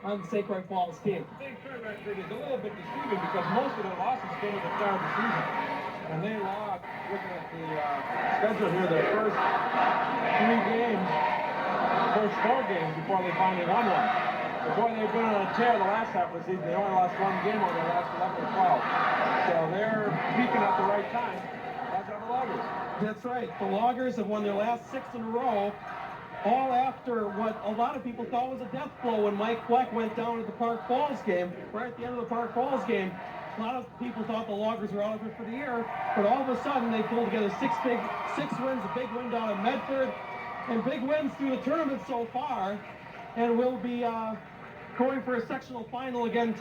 on the St. Croix Falls team. St. Croix record is a little bit deceiving because most of their losses came at the start of the season. And they lost, looking at the schedule here, their first 4 games before they finally won one. Before they've been on a tear the last half of the season, they only lost 1 game over the last 11 or 12. So they're peaking at the right time. That's how the Loggers. That's right. The Loggers have won their last 6 in a row, all after what a lot of people thought was a death blow when Mike Fleck went down at the Park Falls game. Right at the end of the Park Falls game, a lot of people thought the Loggers were out of it for the year, but all of a sudden they pulled together 6 wins, a big win down in Medford, and big wins through the tournament so far, and we'll be going for a sectional final again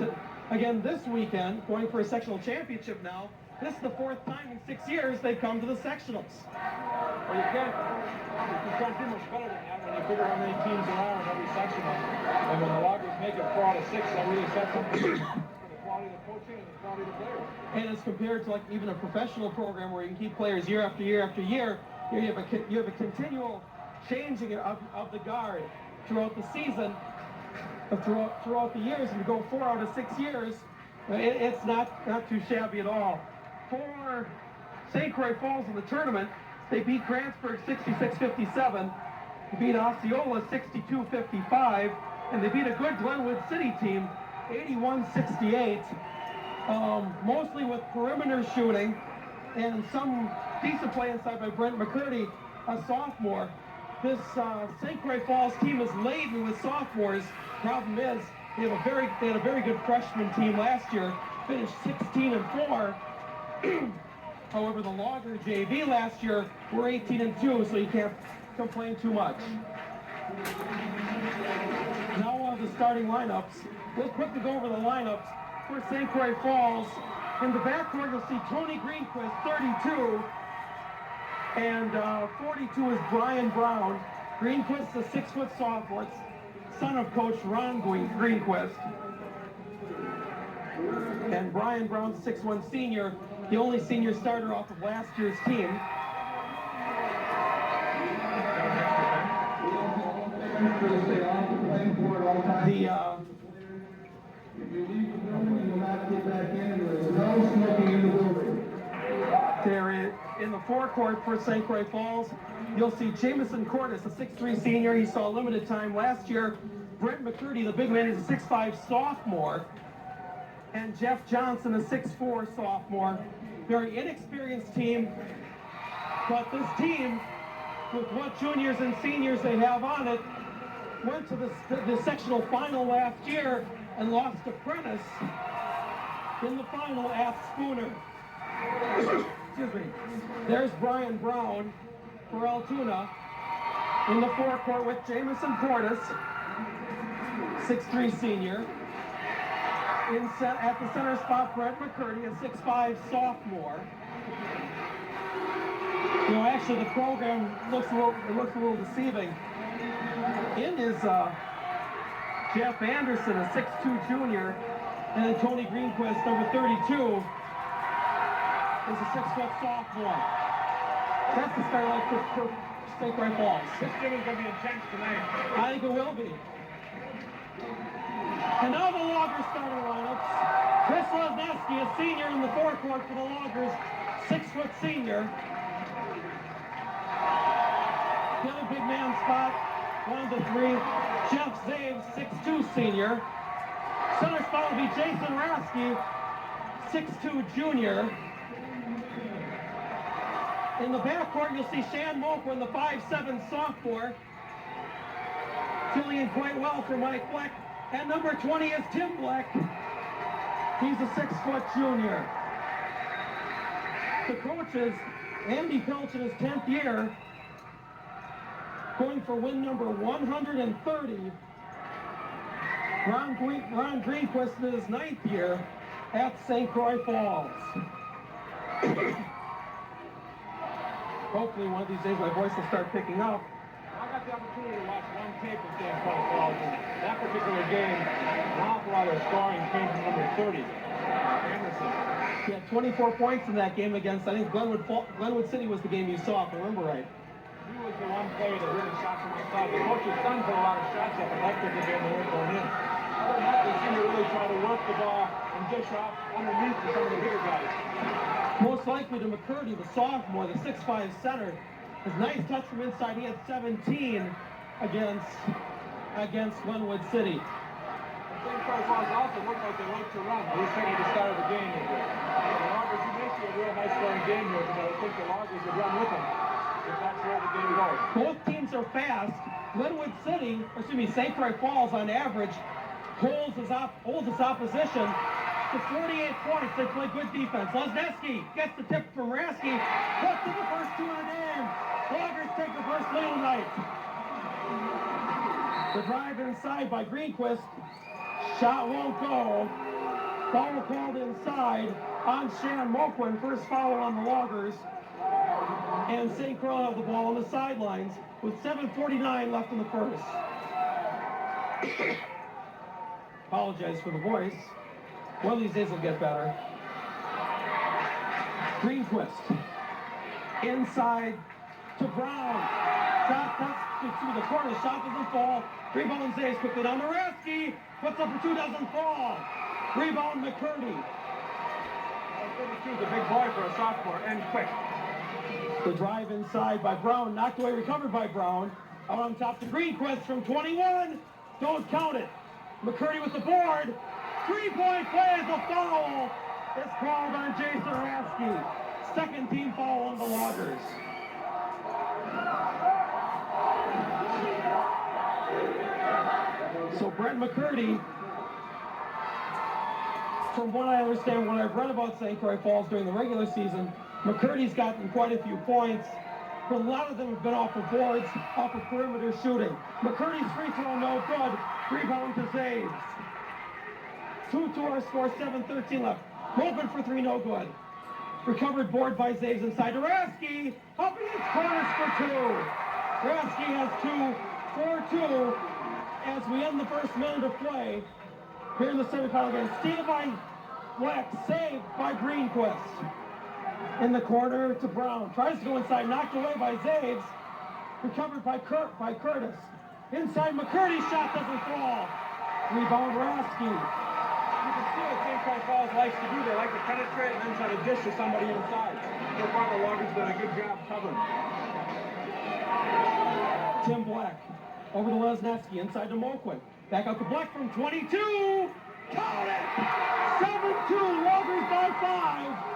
this weekend, going for a sectional championship now. This is the 4th time in 6 years they've come to the sectionals. Well, you can't do much better than that when you figure how many teams there are in every sectional. And when the Loggers make it 4 out of 6, that really sets something for the quality of the coaching and the quality of the players. And as compared to like even a professional program where you can keep players year after year after year, you have a continual changing of the guard throughout the season, throughout the years, and to go 4 out of 6 years, it's not too shabby at all. For St. Croix Falls in the tournament, they beat Grantsburg 66-57, beat Osceola 62-55, and they beat a good Glenwood City team 81-68, mostly with perimeter shooting and some decent play inside by Brent McCurdy, a sophomore. This St. Croix Falls team is laden with sophomores. Problem is, they had a very good freshman team last year, finished 16-4. However, the Logger JV last year were 18-2, so you can't complain too much. Now on the starting lineups. We'll quickly go over the lineups for St. Croix Falls. In the backcourt, you'll see Tony Greenquist, 32, and 42 is Brian Brown. Greenquist is a 6-foot sophomore, son of Coach Ron Greenquist. And Brian Brown's 6'1" senior, the only senior starter off of last year's team. They're in the forecourt for St. Croix Falls. You'll see Jamison Cordes, a 6'3" senior. He saw limited time last year. Brent McCurdy, the big man, is a 6'5" sophomore. And Jeff Johnson, a 6'4" sophomore. Very inexperienced team, but this team, with what juniors and seniors they have on it, went to the sectional final last year and lost to Prentice in the final at Spooner. Excuse me. There's Brian Brown for Altoona in the forecourt with Jamison Portis, 6'3" senior. At the center spot, Brent McCurdy, a 6'5" sophomore. You know, actually, the program looks a little deceiving. In is Jeff Anderson, a 6'2" junior, and then Tony Greenquist, number 32, is a 6-foot sophomore. That's the start line for St. Croix Falls. This game is going to be intense tonight. I think it will be. And now the Loggers starting lineups. Chris Lesneski, a senior in the forecourt for the Loggers, 6-foot senior. The other big man spot, 1 to 3, Jeff Zaves, 6'2" senior. Center spot will be Jason Rasky, 6'2" junior. In the backcourt, you'll see Shan Moquin, the 5'7" sophomore. Filling in quite well for Mike Fleck. And number 20 is Tim Black. He's a 6-foot junior. The coaches, Andy Pilch in his 10th year, going for win number 130. Ron Greenquist in his 9th year at St. Croix Falls. Hopefully one of these days my voice will start picking up. I got the opportunity to watch one tape of St. Croix Falls, and that particular game, an awful lot of scoring came from number 30, Anderson. He had 24 points in that game against, I think Glenwood City was the game you saw, if I remember right. He was the one player that really shot from outside. The coach's son put a lot of shots up, but that couldn't have been the one going in. Other than dish off underneath to some of the bigger guys. Most likely to McCurdy, the sophomore, the 6'5" center. His nice touch from inside. He had 17 against Glenwood City. I think Croix also looked like they like to run. At least at the start of the game. The Loggers, you may see a real high scoring game here, but I think the Loggers would run with them if that's where the game goes. Both teams are fast. Glenwood City, St. Croix Falls on average, holds its opposition to 48 points. They play good defense. Lesneski gets the tip from Rasky. Puts in the first two in the game. Loggers take the first lead tonight. The drive inside by Greenquist. Shot won't go. Foul called inside on Shan Moquin. First foul on the Loggers. And St. Croix have the ball on the sidelines with 7:49 left in the first. Apologize for the voice. One of these days will get better. Greenquist. Inside to Brown. Shot touched through the corner. Shot doesn't fall. Rebound Zaves quickly down to Rasky. Puts up for two, doesn't fall. Rebound McCurdy. 32 is a big boy for a sophomore, and quick. The drive inside by Brown. Knocked away, recovered by Brown. Out on top to Greenquist from 21. Don't count it. McCurdy with the board. 3-point play is a foul. It's called on Jason Rasky. Second team foul on the Loggers. So Brent McCurdy, from what I understand, what I've read about St. Croix Falls during the regular season, McCurdy's gotten quite a few points, but a lot of them have been off of boards, off of perimeter shooting. McCurdy's free throw no good. Rebound to Zaves. 2 to our score, 7:13 left. Open for three, no good. Recovered board by Zaves inside to Rasky. Up against corners for two. Rasky has 2, 4-2 as we end the first minute of play here in the semifinal game. Steal by Black, saved by Greenquist. In the corner to Brown. Tries to go inside, knocked away by Zaves. Recovered by Curtis. Inside McCurdy, shot doesn't fall. Rebound Rasky. You can see what St. Croix Falls likes to do. They like to penetrate and then try to dish to somebody inside. So far, the Loggers done a good job covering. Tim Black over to Lesneski, inside to Moquin. Back out to Black from 22. Count it! 7-2, Loggers by 5.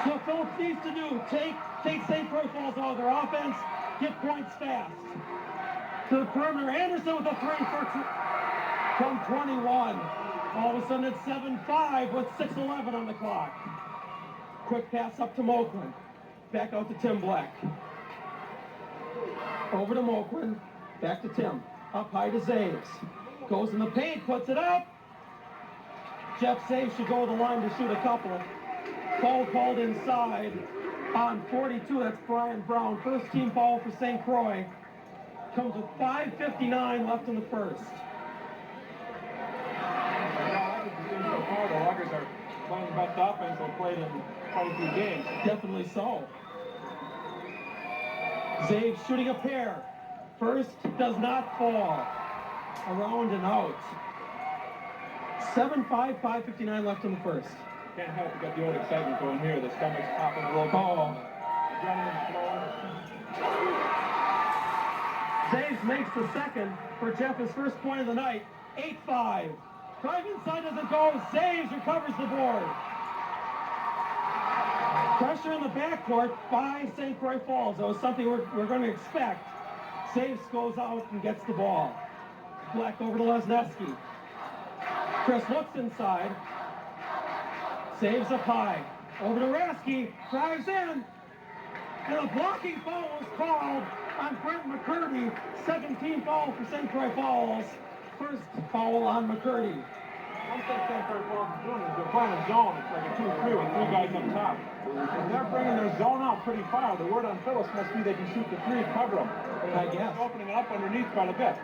So what Phillips needs to do, take St. Croix Falls out of their offense, get points fast. To the perimeter, Anderson with a three from 21. All of a sudden it's 7-5 with 6:11 on the clock. Quick pass up to Moquin. Back out to Tim Black. Over to Moquin. Back to Tim. Up high to Zaves. Goes in the paint, puts it up. Jeff Zaves should go to the line to shoot a couple. Foul called inside on 42. That's Brian Brown. First team foul for St. Croix. Comes with 5:59 left in the first. The Loggers are playing the best offense they've played in quite a few games. Definitely so. Zaves shooting a pair. First does not fall. Around and out. 7-5, 5:59 left in the first. Can't help but get the old excitement going here. The stomach's popping a little bit. Oh. Adrenaline's flowing. Zaves makes the second for Jeff, his first point of the night. 8-5. Drive inside doesn't go. Zaves recovers the board. Pressure in the backcourt by St. Croix Falls. That was something we're going to expect. Zaves goes out and gets the ball. Black over to Lesneski. Chris looks inside. Saves up high. Over to Rasky. Drives in. And a blocking foul was called on Brent McCurdy. Second team foul for St. Croix Falls. First foul on McCurdy. One thing St. Croix Falls is doing is they're playing a zone. It's like a 2-3 with three guys up top. And they're bringing their zone out pretty far. The word on Phillips must be they can shoot the three, cover them. I guess. Opening it up underneath quite a bit.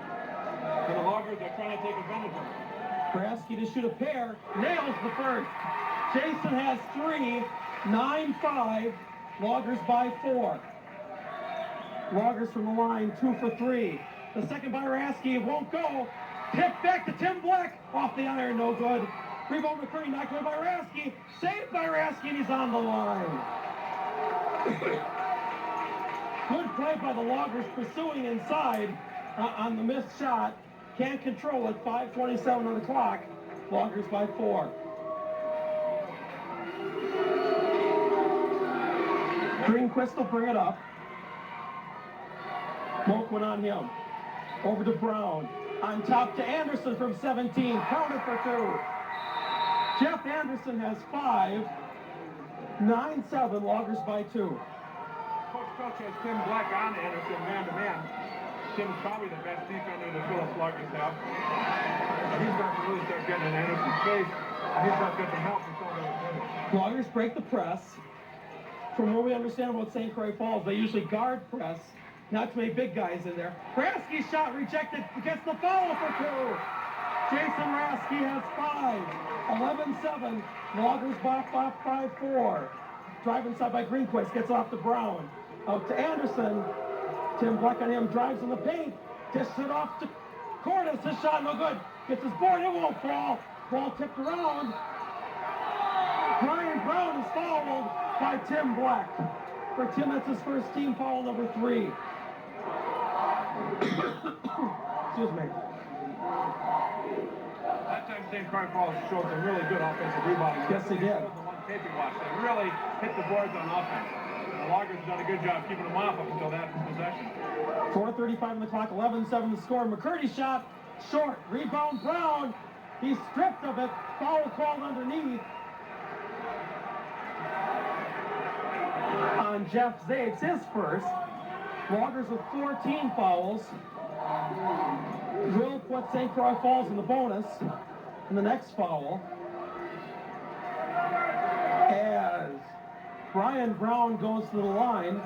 So the Loggers are trying to take advantage of it. Rasky to shoot a pair. Nails the first. Jason has 3. 9-5. Loggers by 4. Loggers from the line, 2 for 3. The second by Rasky, it won't go. Hit back to Tim Black. Off the iron, no good. Rebound McCurdy, knocked away by Rasky. Saved by Rasky, and he's on the line. Good play by the Loggers, pursuing inside on the missed shot. Can't control it. 5:27 on the clock. Loggers by 4. Greenquist will bring it up. Moak went on him. Over to Brown. On top to Anderson from 17. Counted for 2. Jeff Anderson has 5. 9-7. Loggers by 2. Coach has Tim Black on Anderson man-to-man. Tim's probably the best defender the Phillips Loggers have. He's not to really start getting in Anderson's face. He's not getting help from some of those. Loggers break the press. From what we understand about St. Croix Falls, they usually guard press. Not too many big guys in there. Rasky's shot rejected. Gets the foul for 2. Jason Rasky has 5. 11-7. Loggers by 5-4. Drive inside by Greenquist. Gets off to Brown. Out to Anderson. Tim Black on him. Drives in the paint. Dishes it off to Cordes. His shot no good. Gets his board. It won't fall. Ball tipped around. Brian Brown is fouled by Tim Black. For Tim, that's his first team foul, number 3. Excuse me. That time St. Croix Falls showed some really good offensive rebounding. Yes, they did. The one tape you watched, they really hit the boards on offense. The Loggers have done a good job keeping them off up until that possession. 4:35 on the clock, 11-7 to score. McCurdy shot, short. Rebound Brown. He's stripped of it. Foul called underneath. On Jeff Zaves, his first. Loggers with 14 fouls. Will put St. Croix Falls in the bonus in the next foul. As Brian Brown goes to the line.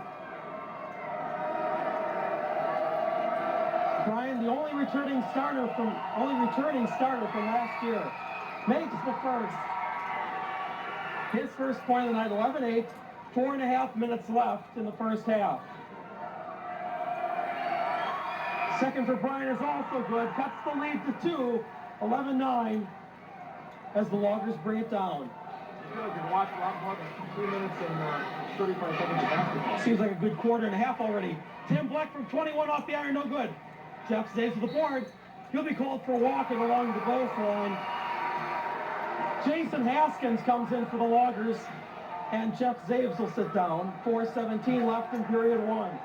Brian, the only returning starter from last year, makes the first. His first point of the night, 11-8. 4.5 minutes left in the first half. Second for Brian is also good. Cuts the lead to 2. 11-9 as the Loggers bring it down. I feel like you've watched a lot more than 3 minutes and 35 seconds of basketball. Seems like a good quarter and a half already. Tim Black from 21 off the iron, no good. Jeff stays with the board. He'll be called for walking along the baseline. Jason Haskins comes in for the Loggers, and Jeff Zaves will sit down. 4:17 left in period 1.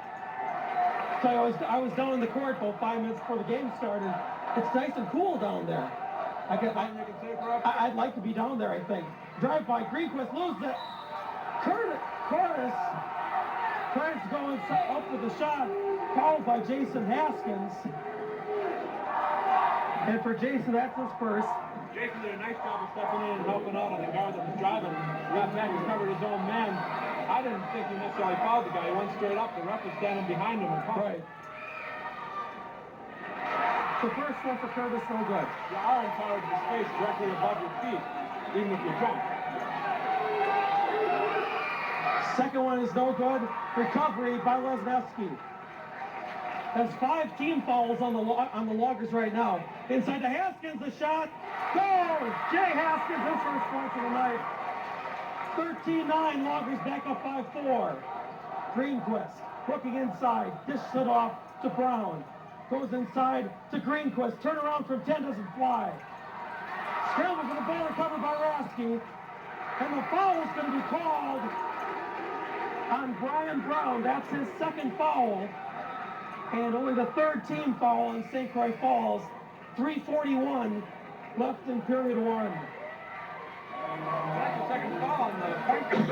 So I was down in the court about 5 minutes before the game started. It's nice and cool down there. I'd like to be down there, I think. Drive by Greenquist, loses it. Cordes tries to go up with the shot, fouled by Jason Haskins. And for Jason, that's his first. Jason did a nice job of stepping in and helping out on the guard that was driving. Got back and covered his own man. I didn't think he necessarily fouled the guy. He went straight up. The ref was standing behind him and caught. Right. The first one for Curtis, no good. You are entitled to space directly above your feet, even if you jump. Second one is no good. Recovery by Lesneski. Has 5 team fouls on the Loggers right now. Inside to Haskins, the shot goes. Jay Haskins, his first point of the night. 13-9, Loggers back up by 4. Greenquist looking inside, dishes it off to Brown. Goes inside to Greenquist. Turn around from 10 doesn't fly. Scramble for the ball, recovered by Rasky. And the foul is going to be called on Brian Brown. That's his second foul. And only the third team foul on St. Croix Falls. 3:41 left in period 1. That's the second foul on the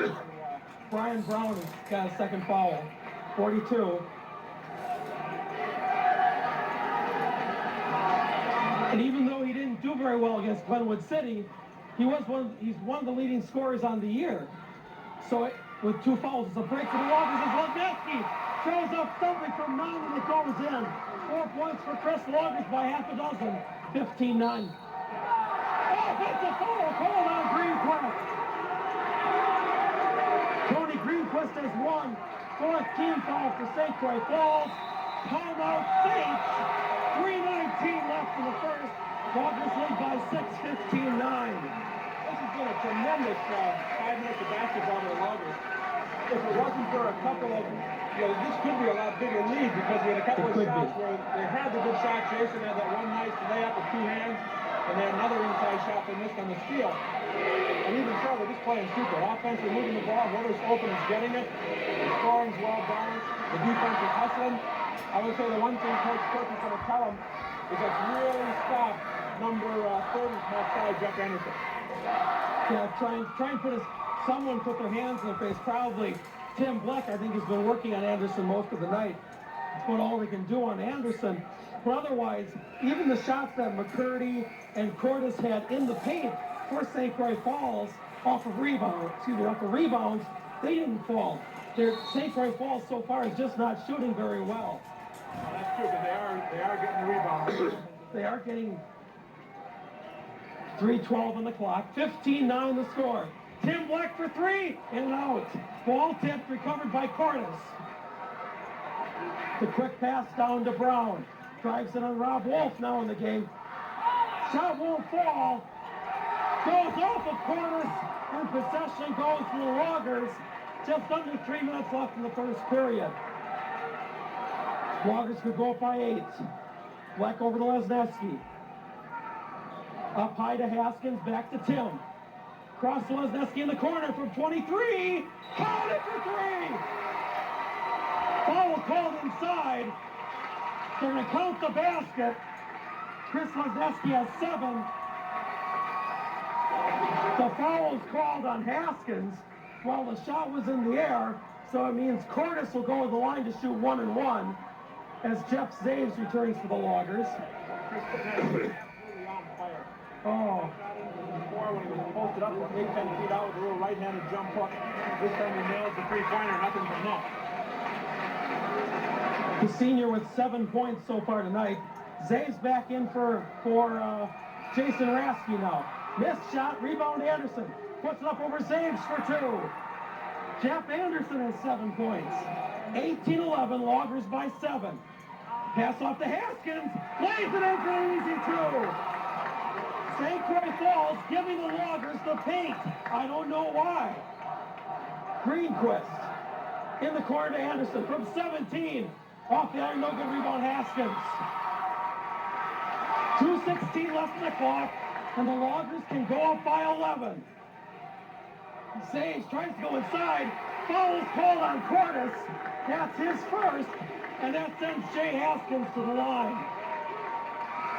point. Brian Brown has got a second foul. 42. And even though he didn't do very well against Glenwood City, he's one of the leading scorers on the year. So with 2 fouls, it's a break for the Loggers as Lesneski throws up something from 9 and it goes in. 4 points for Chris. Loggers by half a dozen. 15-9. Oh, that's a foul called on Greenquist. Tony Greenquist has won. 4th team foul for St. Croix Falls. Timeout Saints. 3:19 left in the first. Loggers lead by 6, 15-9. This has been a tremendous 5 minutes of basketball to the Loggers. If it wasn't for a couple of, this could be a lot bigger lead because we had a couple of shots where they had the good shot. Jason had that one nice layup with 2 hands, and they had another inside shot they missed on the steal. And even so, they're just playing super. Offense, they're moving the ball. Whoever's open is getting it. The scoring's well balanced. The defense is hustling. I would say the one thing Coach Croix is going to tell them is that really stop number 30, outside Jeff Anderson. Yeah, try and someone put their hands in their face. Probably Tim Bleck, I think, has been working on Anderson most of the night. That's what all they can do on Anderson. But otherwise, even the shots that McCurdy and Cordes had in the paint for St. Croix Falls off of rebounds, they didn't fall. St. Croix Falls so far is just not shooting very well. That's true, but they are getting the rebounds. They are getting 3:12 on the clock. 15-9 the score. Tim Bleck for 3, in and out. Ball tipped, recovered by Cordes. The quick pass down to Brown. Drives it on Rob Wolf now in the game. Shot won't fall. Goes off of Cordes, and possession goes to the Loggers. Just under 3 minutes left in the first period. Loggers could go up by 8. Bleck over to Lesneski. Up high to Haskins, back to Tim. Cross to Lesneski in the corner from 23. Called it for 3. Foul called inside. They're going to count the basket. Chris Lesneski has 7. The foul is called on Haskins while the shot was in the air. So it means Cordes will go to the line to shoot 1-1 as Jeff Zaves returns for the Loggers. Oh. Before when he was posted up 8-10 feet out with a little right-handed jump hook. This time he nails the 3-pointer, nothing but net. The senior with 7 points so far tonight. Zaves back in for Jason Rasky now. Missed shot, rebound Anderson. Puts it up over Zaves for 2. Jeff Anderson has 7 points. 18-11, Loggers by 7. Pass off to Haskins. Lays it in for an easy 2. St. Croix Falls giving the Loggers the paint. I don't know why. Greenquist in the corner to Anderson from 17. Off the iron, no good rebound, Haskins. 2:16 left in the clock, and the Loggers can go up by 11. Zaves tries to go inside. Foul is called on Cordes. That's his first, and that sends Jay Haskins to the line.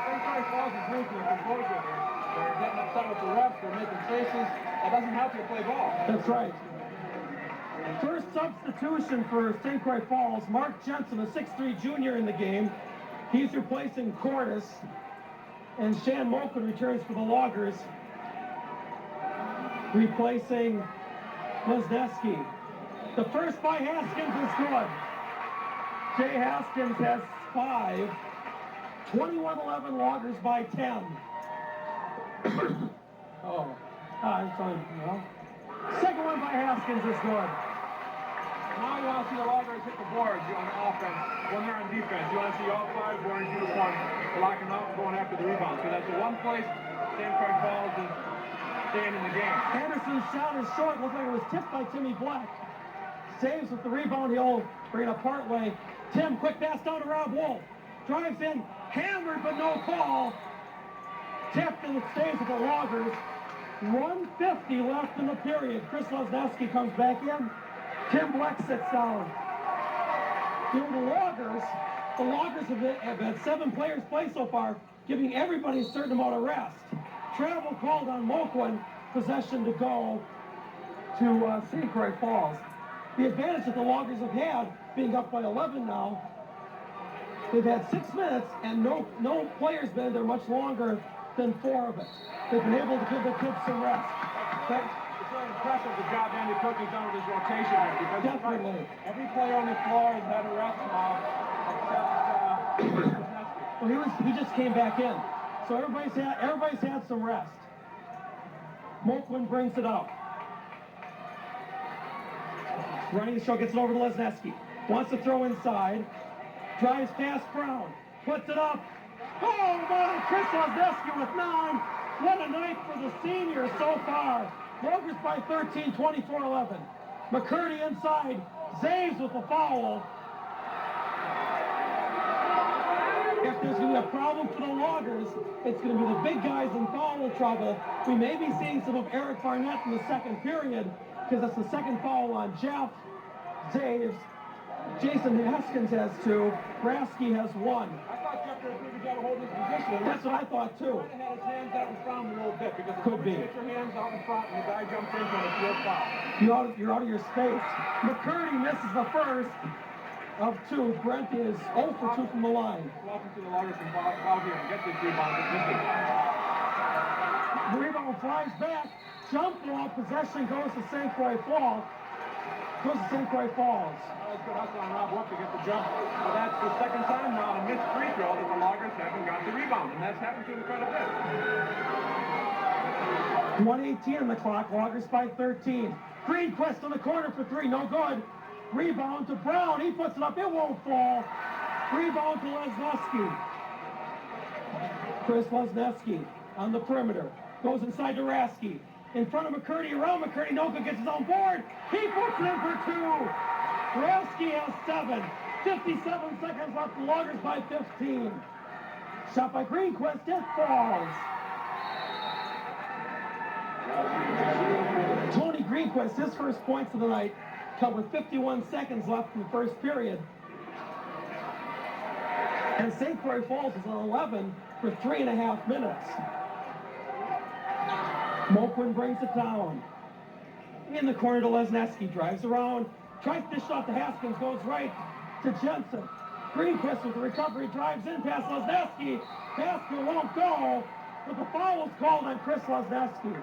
St. Croix Falls is losing their composure here. They're getting upset with the refs. They're making faces. That doesn't help you play ball. That's right. First substitution for St. Croix Falls, Mark Jensen, a 6'3 junior in the game. He's replacing Cordes. And Shan Moken returns for the Loggers, replacing Lesneski. The first by Haskins is good. Jay Haskins has 5. 21-11, Loggers by 10. I'm sorry. No. Second one by Haskins is good. Now you want to see the Loggers hit the boards on offense when they're on defense. You want to see all 5 wearing uniform, locking up, going after the rebound. So that's the one place St. Croix Falls is staying in the game. Anderson's shot is short. Looked like it was tipped by Timmy Black. Saves with the rebound. He'll bring it up part way. Tim, quick pass down to Rob Wolf. Drives in, hammered but no call. Tipped and it stays with the Loggers. 1:50 left in the period. Chris Lesneski comes back in. Tim Bleck sits down. You know, the Loggers have had 7 players play so far, giving everybody a certain amount of rest. Travel called on Moquin, possession to go to St. Croix Falls. The advantage that the Loggers have had, being up by 11 now, they've had 6 minutes and no player's been there much longer than 4 of it. They've been able to give the kids some rest. It's really impressive the job Andy Cook has done with his rotation here, because Definitely. every player on the floor has had a rest now, except Well, he just came back in, so everybody's had some rest. Moquin brings it up. Running the show, gets it over to Lesneski. Wants to throw inside. Drives past Brown. Puts it up. Oh my, Chris Lesneski with 9. What a night for the seniors so far. Loggers by 13, 24-11. McCurdy inside. Zaves with a foul. If there's going to be a problem for the Loggers, it's going to be the big guys in foul trouble. We may be seeing some of Eric Barnett in the second period because that's the second foul on Jeff. Zaves. Jason Haskins has 2. Rasky has 1. I thought Jeff did a pretty good job of holding his position. That's what I thought too. He had his hands out in front a little bit because Could be. You get your hands out in front and the guy jumps into it, it's your foul. You're out of your space. McCurdy misses the first of 2. Brent is 0 for 2 from the line. Welcome to the Loggers from foul here and get this rebound. The rebound flies back. Jump ball. Possession goes to St. Croix Falls. That was good hustle on Rob Wood to get the jump. But that's the second time now, a missed free throw that the Loggers haven't got the rebound. And that's happened to them quite a bit. 1:18 on the clock. Loggers by 13. Greenquist on the corner for 3. No good. Rebound to Brown. He puts it up. It won't fall. Rebound to Lesneski. Chris Lesneski on the perimeter. Goes inside to Rasky. In front of McCurdy, around McCurdy, Noka gets his own board. He puts it in for 2. Rasky has 7. 57 seconds left. The Loggers by 15. Shot by Greenquist. It falls. Tony Greenquist, his first points of the night, come with 51 seconds left in the first period. And St. Croix Falls is on 11 for 3.5 minutes. Moquin brings it down. In the corner to Lesneski, drives around, tries to dish off to Haskins, goes right to Jensen. Greenquist with the recovery, drives in past Lesneski. Basket won't go, but the foul was called on Chris Lesneski.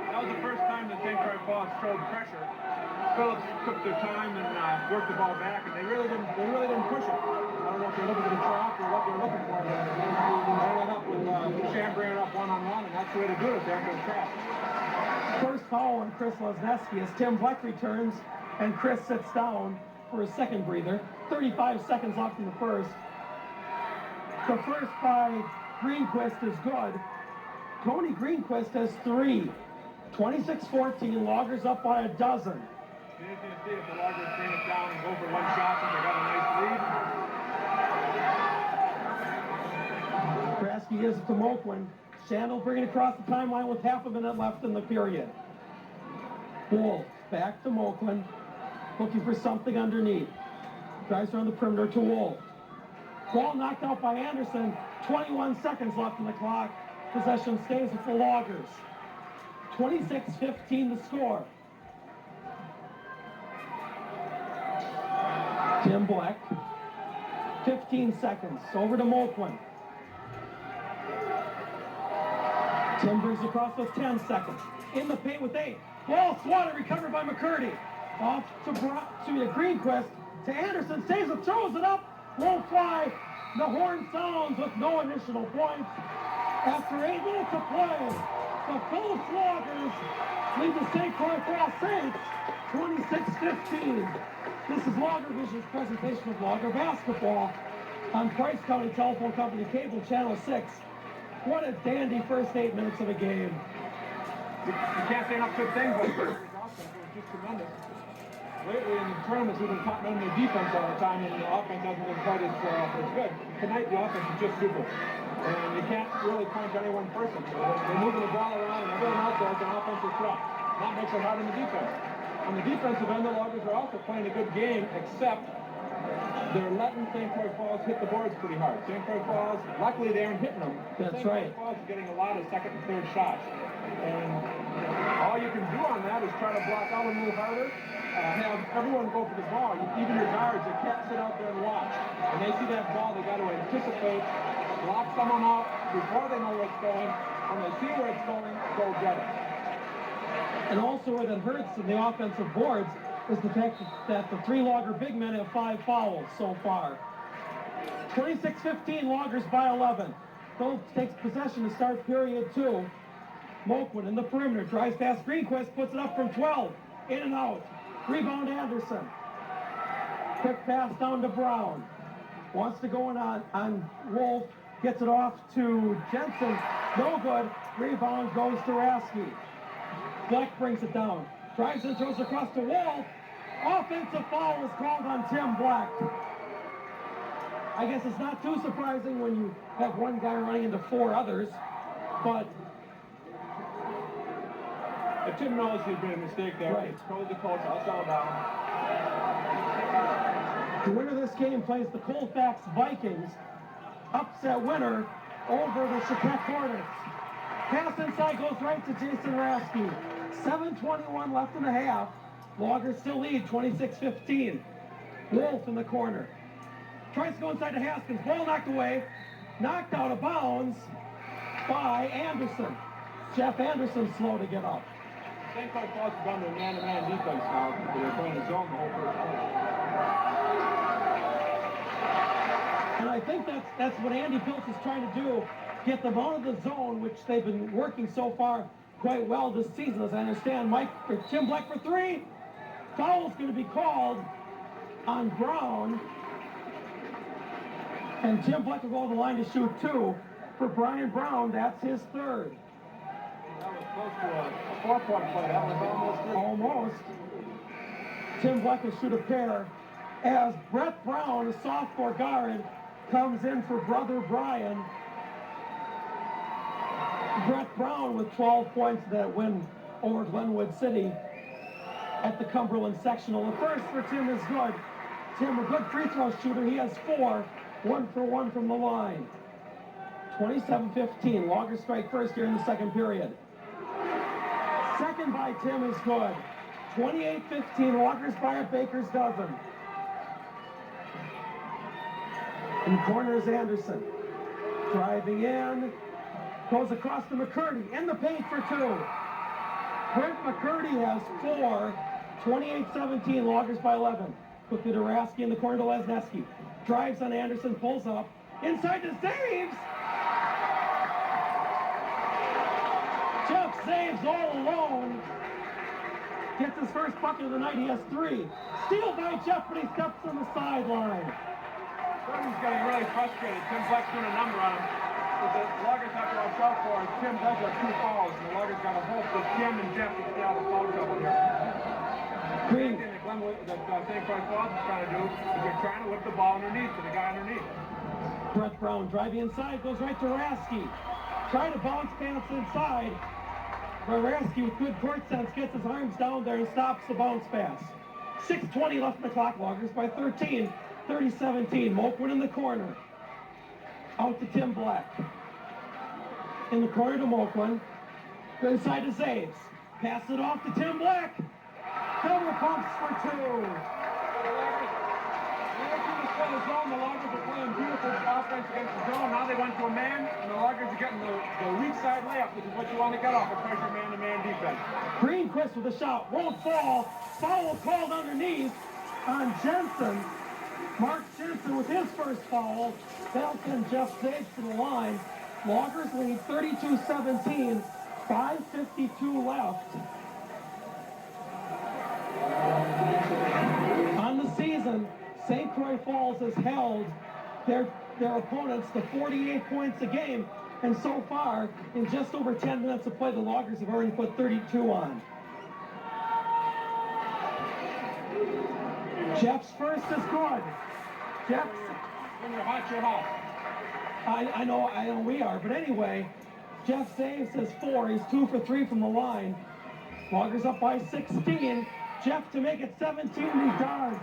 That was the first time that St. Croix Falls showed pressure. Phillips took their time and worked the ball back, and they really didn't push it. I don't know if they're looking for the trap or what they're looking for. They ended up with Chambray up one-on-one, and that's the way to do it there for the trap. First foul on Chris Lesneski as Tim Bleck returns, and Chris sits down for a second breather. 35 seconds left in the first. The first by Greenquist is good. Tony Greenquist has 3. 26-14, Loggers up by a dozen. You're going to see if the Loggers bring it down and go for one shot, and they got a nice lead. Krasky gives it to Moquin. Shandel bringing it across the timeline with half a minute left in the period. Wolf back to Moquin, looking for something underneath. Drives around the perimeter to Wolf. Ball knocked out by Anderson. 21 seconds left in the clock. Possession stays with the Loggers. 26-15 the score. Tim Bleck. 15 seconds. Over to Moquin. Tim brings across with 10 seconds. In the paint with 8. Ball swatted, recovered by McCurdy. Off to Greenquist. To Anderson. Saves it, throws it up. Won't fly. The horn sounds with no additional points. After 8 minutes of play, the Phillips Loggers lead the St. Croix Falls Saints 26-15. This is Logger Vision's presentation of Logger basketball on Price County Telephone Company Cable Channel 6. What a dandy first 8 minutes of a game. You can't say enough good things about the offense. It was just tremendous. Lately in the tournaments, we've been talking about the defense all the time, and the offense hasn't been quite as good. Tonight, the offense is just super. And you can't really point to any one person. They're moving the ball around, and everyone else has an offensive threat. That makes it hard on the defense. On the defensive end, the Loggers are also playing a good game, except they're letting St. Croix Falls hit the boards pretty hard. St. Croix Falls, luckily they aren't hitting them. That's right. St. Croix Falls is getting a lot of second and third shots. And all you can do on that is try to block out a little harder. Have everyone go for the ball. Even your guards, they can't sit out there and watch. When they see that ball, they got to anticipate, block someone out before they know where it's going. When they see where it's going, go get it. And also what that hurts in the offensive boards is the fact that the 3 Logger big men have 5 fouls so far. 26-15, Loggers by 11. Phillips takes possession to start period 2. Moquin in the perimeter, drives past Greenquist, puts it up from 12. In and out. Rebound Anderson. Quick pass down to Brown. Wants to go in on Wolf. Gets it off to Jensen. No good. Rebound goes to Rasky. Black brings it down. Drives and throws across to Wolf. Offensive foul is called on Tim Black. I guess it's not too surprising when you have one guy running into four others, but If Tim knows he's made a mistake there, Right. it's totally the coach. I'll settle down. the winner of this game plays the Colfax Vikings. Upset winner over the Chicago Hornets. Pass inside goes right to Jason Rasky. 7:21 left in the half. Loggers still lead 26-15. Wolf in the corner. Tries to go inside to Haskins. Ball knocked away. Knocked out of bounds by Anderson. Jeff Anderson slow to get up. St. Croix Falls has gone to a man-to-man defense now. They're playing a zone the whole first quarter. And I think that's what Andy Pilch is trying to do. Get them out of the zone, which they've been working so far quite well this season, as I understand. Tim Black for three. Foul's going to be called on Brown. And Tim Black will go to the line to shoot two. For Brian Brown, that's his third. That was close to a four-point play. That was almost it. Almost. Tim Black will shoot a pair as Brett Brown, a sophomore guard, comes in for brother Brian. Brett Brown with 12 points that win over Glenwood City at the Cumberland Sectional. The first for Tim is good. Tim, a good free throw shooter. He has 4, 1 for 1 from the line. 27-15. Loggers strike first here in the second period. Second by Tim is good. 28-15. Loggers by a baker's dozen. In the corner is Anderson. Driving in. Goes across to McCurdy. In the paint for two. Brent McCurdy has 4. 28-17. Loggers by 11. Quickly to Rasky in the corner to Lesneski. Drives on Anderson. Pulls up. Inside to Zaves. Jeff Zaves all alone. Gets his first bucket of the night. He has 3. Steal by Jeff, but he steps on the sideline. Gordon's getting really frustrated. Tim Black's doing a number on him. But the Loggers have to watch out for it. Tim does have 2 fouls, and the Loggers got to hope that Tim and Jeff can stay out of foul trouble here. Green. The thing that St. Croix Falls is trying to do is they're trying to lift the ball underneath to the guy underneath. Brett Brown driving inside, goes right to Rasky. Trying to bounce pass inside. But Rasky with good court sense gets his arms down there and stops the bounce pass. 6:20 left in the clock. Loggers by 13. 30-17. Moquin in the corner. Out to Tim Black. In the corner to Moquin. Inside to Zaves. Pass it off to Tim Black. Double pumps for 2. The zone, the Loggers are playing beautiful offense against the zone. Now they went to a man, and the Loggers are getting the weak side layup, which is what you want to get off a pressure man-to-man defense. Greenquist with a shot. Won't fall. Foul called underneath on Jensen. Mark Jensen with his first foul. That'll send Jeff Zaves to the line. Loggers lead 32-17. 5:52 left. On the season, St. Croix Falls has held their opponents to 48 points a game. And so far, in just over 10 minutes of play, the Loggers have already put 32 on. Jeff's first is good. Jeff's... When you're hot, you're hot. I know we are. But anyway, Jeff Zaves has 4. He's 2 for 3 from the line. Loggers up by 16. Jeff to make it 17, he does.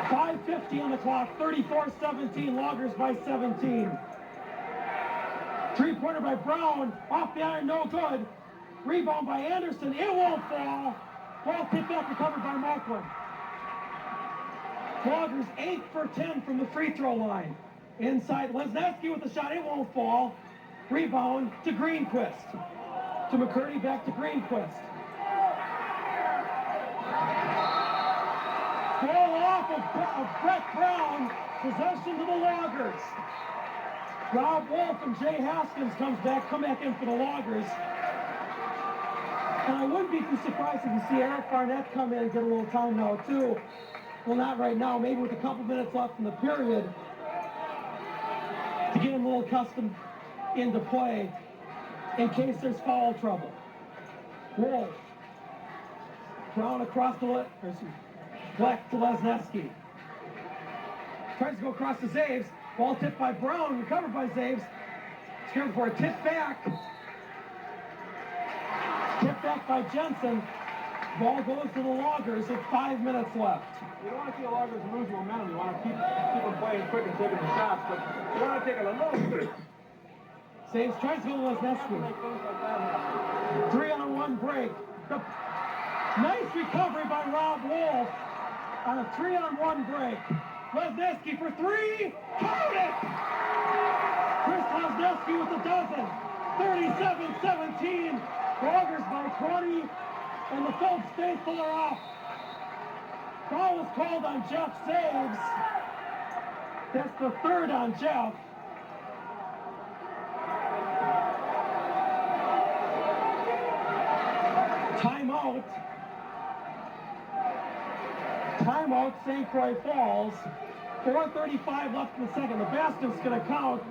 5:50 on the clock, 34-17, Loggers by 17. Three-pointer by Brown, off the iron, no good. Rebound by Anderson, it won't fall. Ball kicked out, recovered by Moquin. Loggers 8 for 10 from the free throw line. Inside, Lesneski with the shot, it won't fall. Rebound to Greenquist. To McCurdy, back to Greenquist. Ball off of Brett Brown. Possession to the Loggers. Rob Wolf and Jay Haskins come back in for the Loggers. And I wouldn't be too surprised if you see Eric Barnett come in and get a little time now too. well, not right now, maybe with a couple minutes left in the period, to get him a little accustomed into play in case there's foul trouble. Wolf. Brown across the Black to Lesneski. Tries to go across to Zaves. Ball tipped by Brown, recovered by Zaves. Scared for a tip back. Tip back by Jensen. Ball goes to the Loggers with 5 minutes left. You don't want to see the Loggers lose momentum. You want to keep them playing quick and taking the shots, but you want to take it a little bit. Zaves tries to go to Lesneski. 3-on-1 break. Nice recovery by Rob Wolf on a 3-on-1 break. Lesneski for three. Count it! Chris Lesneski with a dozen. 37-17. Loggers by 20. And the Phillips faithful are off. Foul was called on Jeff Zaves. That's the third on Jeff. Timeout. Timeout, St. Croix Falls. 4:35 left in the second. The basket's going to count.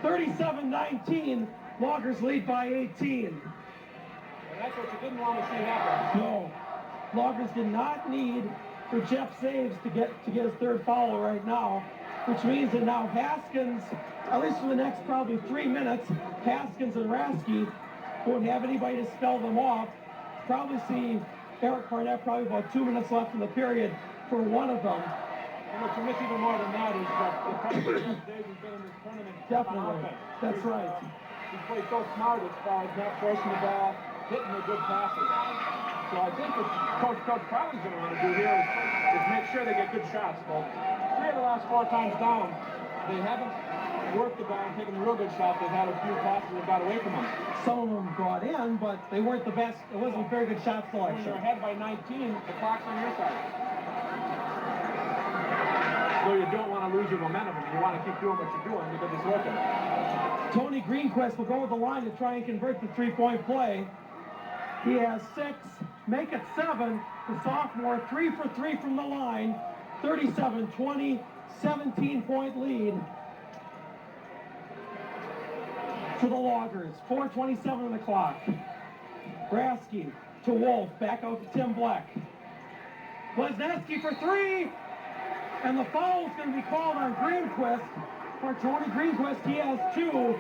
37-19. Loggers lead by 18. And that's what you didn't want to see happen. No. Loggers did not need for Jeff Zaves to get his third foul right now, which means that now Haskins, at least for the next probably 3 minutes, Haskins and Rasky won't have anybody to spell them off. Probably see Eric Barnett probably about 2 minutes left in the period for one of them. And what you miss even more than that is that the pressure Davis has been in this tournament. Definitely. That's right. He played so smart as far as not forcing the ball, hitting the good passes. So I think what Coach Crowley's going to want to do here is make sure they get good shots. But 3 of the last 4 times down, they haven't worked the ball and taken the real good shots. They've had a few passes that got away from them. Some of them got in, but they weren't the best. It wasn't a very good shot selection. When you're ahead by 19, the clock's on your side. So you don't want to lose your momentum. You want to keep doing what you're doing because it's working. Tony Greenquist will go with the line to try and convert the three-point play. He has 6, make it 7. The sophomore 3 for 3 from the line. 37-20, 17-point lead for the Loggers. 4:27 on the clock. Grasky to Wolf, back out to Tim Black. Lesneski for 3, and the foul is going to be called on Greenquist. For Tony Greenquist, he has 2,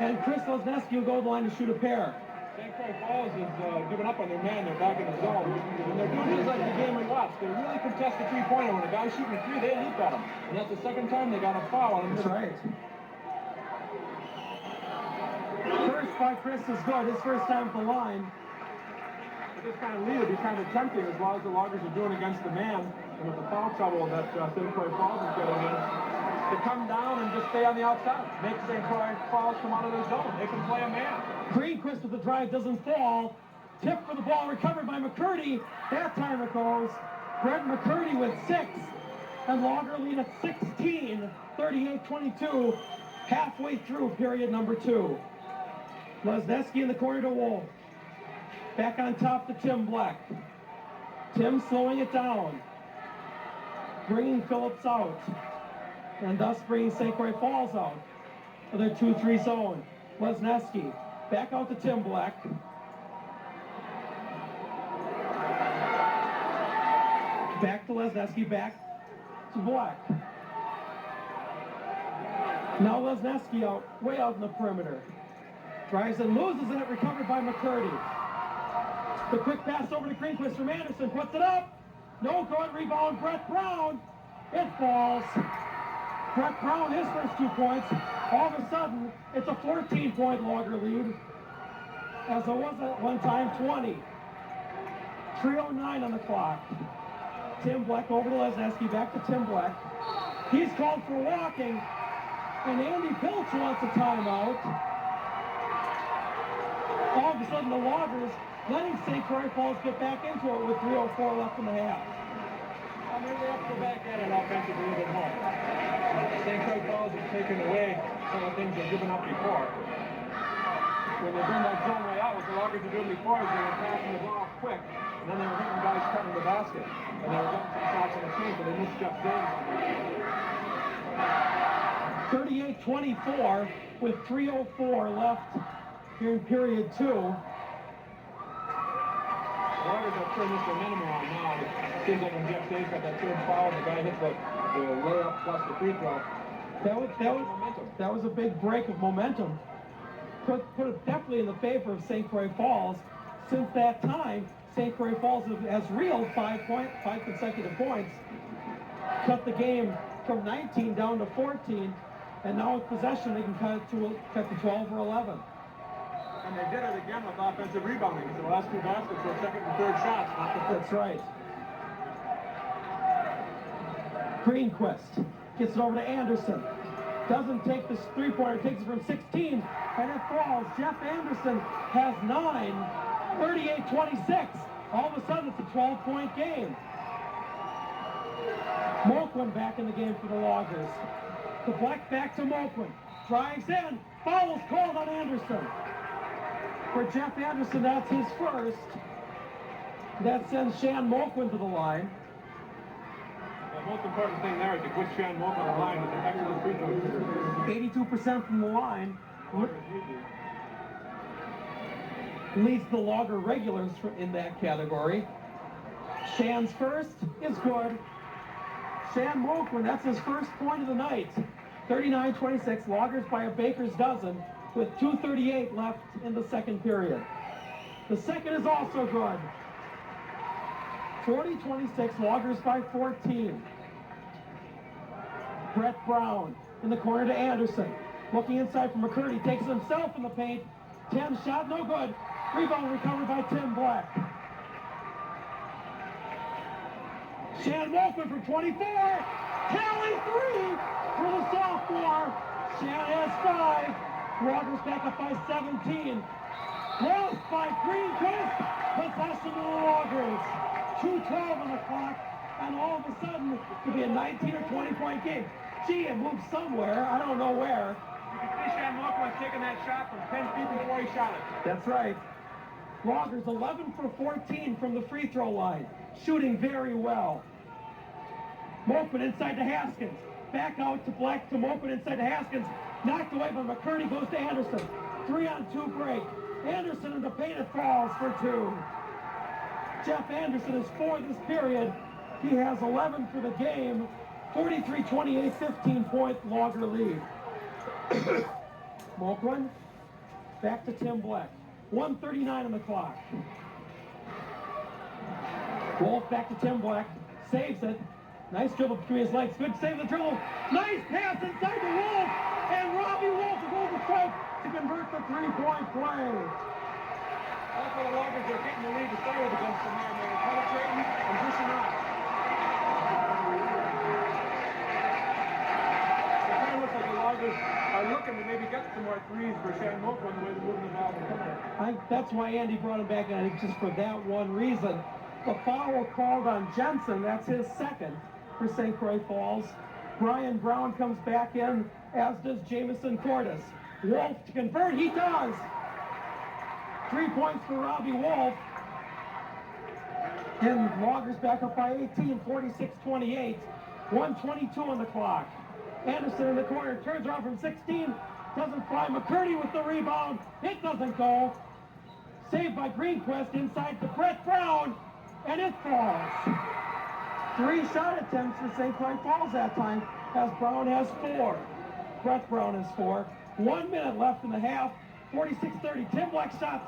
and Chris Lesneski will go to the line to shoot a pair. St. Croix Falls is giving up on their man. They're back in the zone. And they're doing just like the game we watched. They really contest the three-pointer. When a guy's shooting a 3, they leap at him. And that's the second time they got a foul on him. That's right. First by Chris is good. His first time at the line. But this kind of lead would be kind of tempting as well as the Loggers are doing against the man. And with the foul trouble that St. Croix Falls is getting in, to come down and just stay on the outside. Make St. Croix Falls come out of their zone. They can play a man. Greenquist with the drive doesn't fall. Tip for the ball, recovered by McCurdy. That time it goes. Brett McCurdy with 6. And Logger lead at 16. 38-22. Halfway through period number 2. Lesneski in the corner to Wolf. Back on top to Tim Black. Tim slowing it down. Bringing Phillips out. And thus bringing St. Croix Falls out of their 2-3 zone. Lesneski back out to Tim Black. Back to Lesneski, back to Black. Now Lesneski out, way out in the perimeter. Drives and loses it, recovered by McCurdy. The quick pass over to Greenquist from Anderson, puts it up. No good, rebound, Brett Brown. It falls. Brett Brown, his first 2 points. All of a sudden, it's a 14-point Logger lead. As it was at one time, 20. 3:09 on the clock. Tim Black over to Lesneski, back to Tim Black. He's called for walking, and Andy Pilch wants a timeout. All of a sudden, the Loggers letting St. Croix Falls get back into it with 3:04 left in the half. Well, maybe they have to go back at it offensively a bit more. St. Croix Falls has taken away some of the things they've given up before. When they bring that zone way out, what the Loggers are doing before is they're passing the ball quick. And And then they were hitting guys cutting the basket. And they were getting some shots in the paint, but they missed Jeff James. 38-24 with 3:04 left here in period 2. The Warriors have turned this momentum around now. It seems like when Jeff James got that third foul, the guy hit the layup plus the free throw. That was a big break of momentum. Put it definitely in the favor of St. Croix Falls. Since that time, St. Croix Falls has reeled 5 consecutive points, cut the game from 19 down to 14, and now with possession they can cut to 12 or 11. And they did it again with offensive rebounding. So the last two baskets were second and third shots, not the first. That's right. Greenquist gets it over to Anderson. Doesn't take the three-pointer, takes it from 16, and it falls. Jeff Anderson has 9, 38-26. All of a sudden, it's a 12-point game. Moquin back in the game for the Loggers. The Black back to Moquin. Drives in. Foul is called on Anderson. For Jeff Anderson, that's his first. That sends Shan Moquin to the line. The most important thing there is to put Shan Moquin on the line with an excellent free throw shooter. 82% from the line. Leads the Logger regulars in that category. Shan's first is good. Shan Moquin, that's his first point of the night. 39-26, Loggers by a baker's dozen with 2:38 left in the second period. The second is also good. 40-26, Loggers by 14. Brett Brown in the corner to Anderson. Looking inside for McCurdy, takes it himself in the paint. 10 shot, no good. Rebound recovered by Tim Black. Shan Moquin from 24. Tally 3 for the sophomore. Shan has 5. Loggers back up by 17. Lost by Greenquist. Possession of the Loggers. 2:12 on the clock. And all of a sudden, it could be a 19 or 20-point game. Gee, it moved somewhere. I don't know where. You can see Shan Moquin taking that shot from 10 feet before he shot it. That's right. Loggers 11 for 14 from the free throw line. Shooting very well. Moquin inside to Haskins. Back out to Black to Moquin inside to Haskins. Knocked away by McCurdy, goes to Anderson. 3-on-2 break. Anderson in the paint, it falls for 2. Jeff Anderson is 4 this period. He has 11 for the game. 43-28, 15-point Logger lead. Moquin, back to Tim Black. 1:39 on the clock. Wolf back to Tim Black. Saves it. Nice dribble between his legs. Good save the dribble. Nice pass inside to Wolf. And Robbie Wolf goes to strike to convert the 3-point play. That's what the Loggers are getting the lead to start with against them here. They're penetrating and pushing out. It kind of looks like the Loggers are looking to maybe get some more threes for Shan Moquin the way they're moving the ball. That's why Andy brought him back, and I think just for that one reason. The foul called on Jensen, that's his second for St. Croix Falls. Brian Brown comes back in, as does Jamison Cordes. Wolf to convert, he does! 3 points for Robbie Wolf. And Loggers back up by 18, 46-28. 1:22 on the clock. Anderson in the corner, turns around from 16, doesn't fly. McCurdy with the rebound, it doesn't go. Saved by Greenquist inside to Brett Brown, and it falls. 3 shot attempts for St. Croix Falls that time, as Brown has 4. Brett Brown has 4. 1 minute left in the half. 46-30. Tim Black shots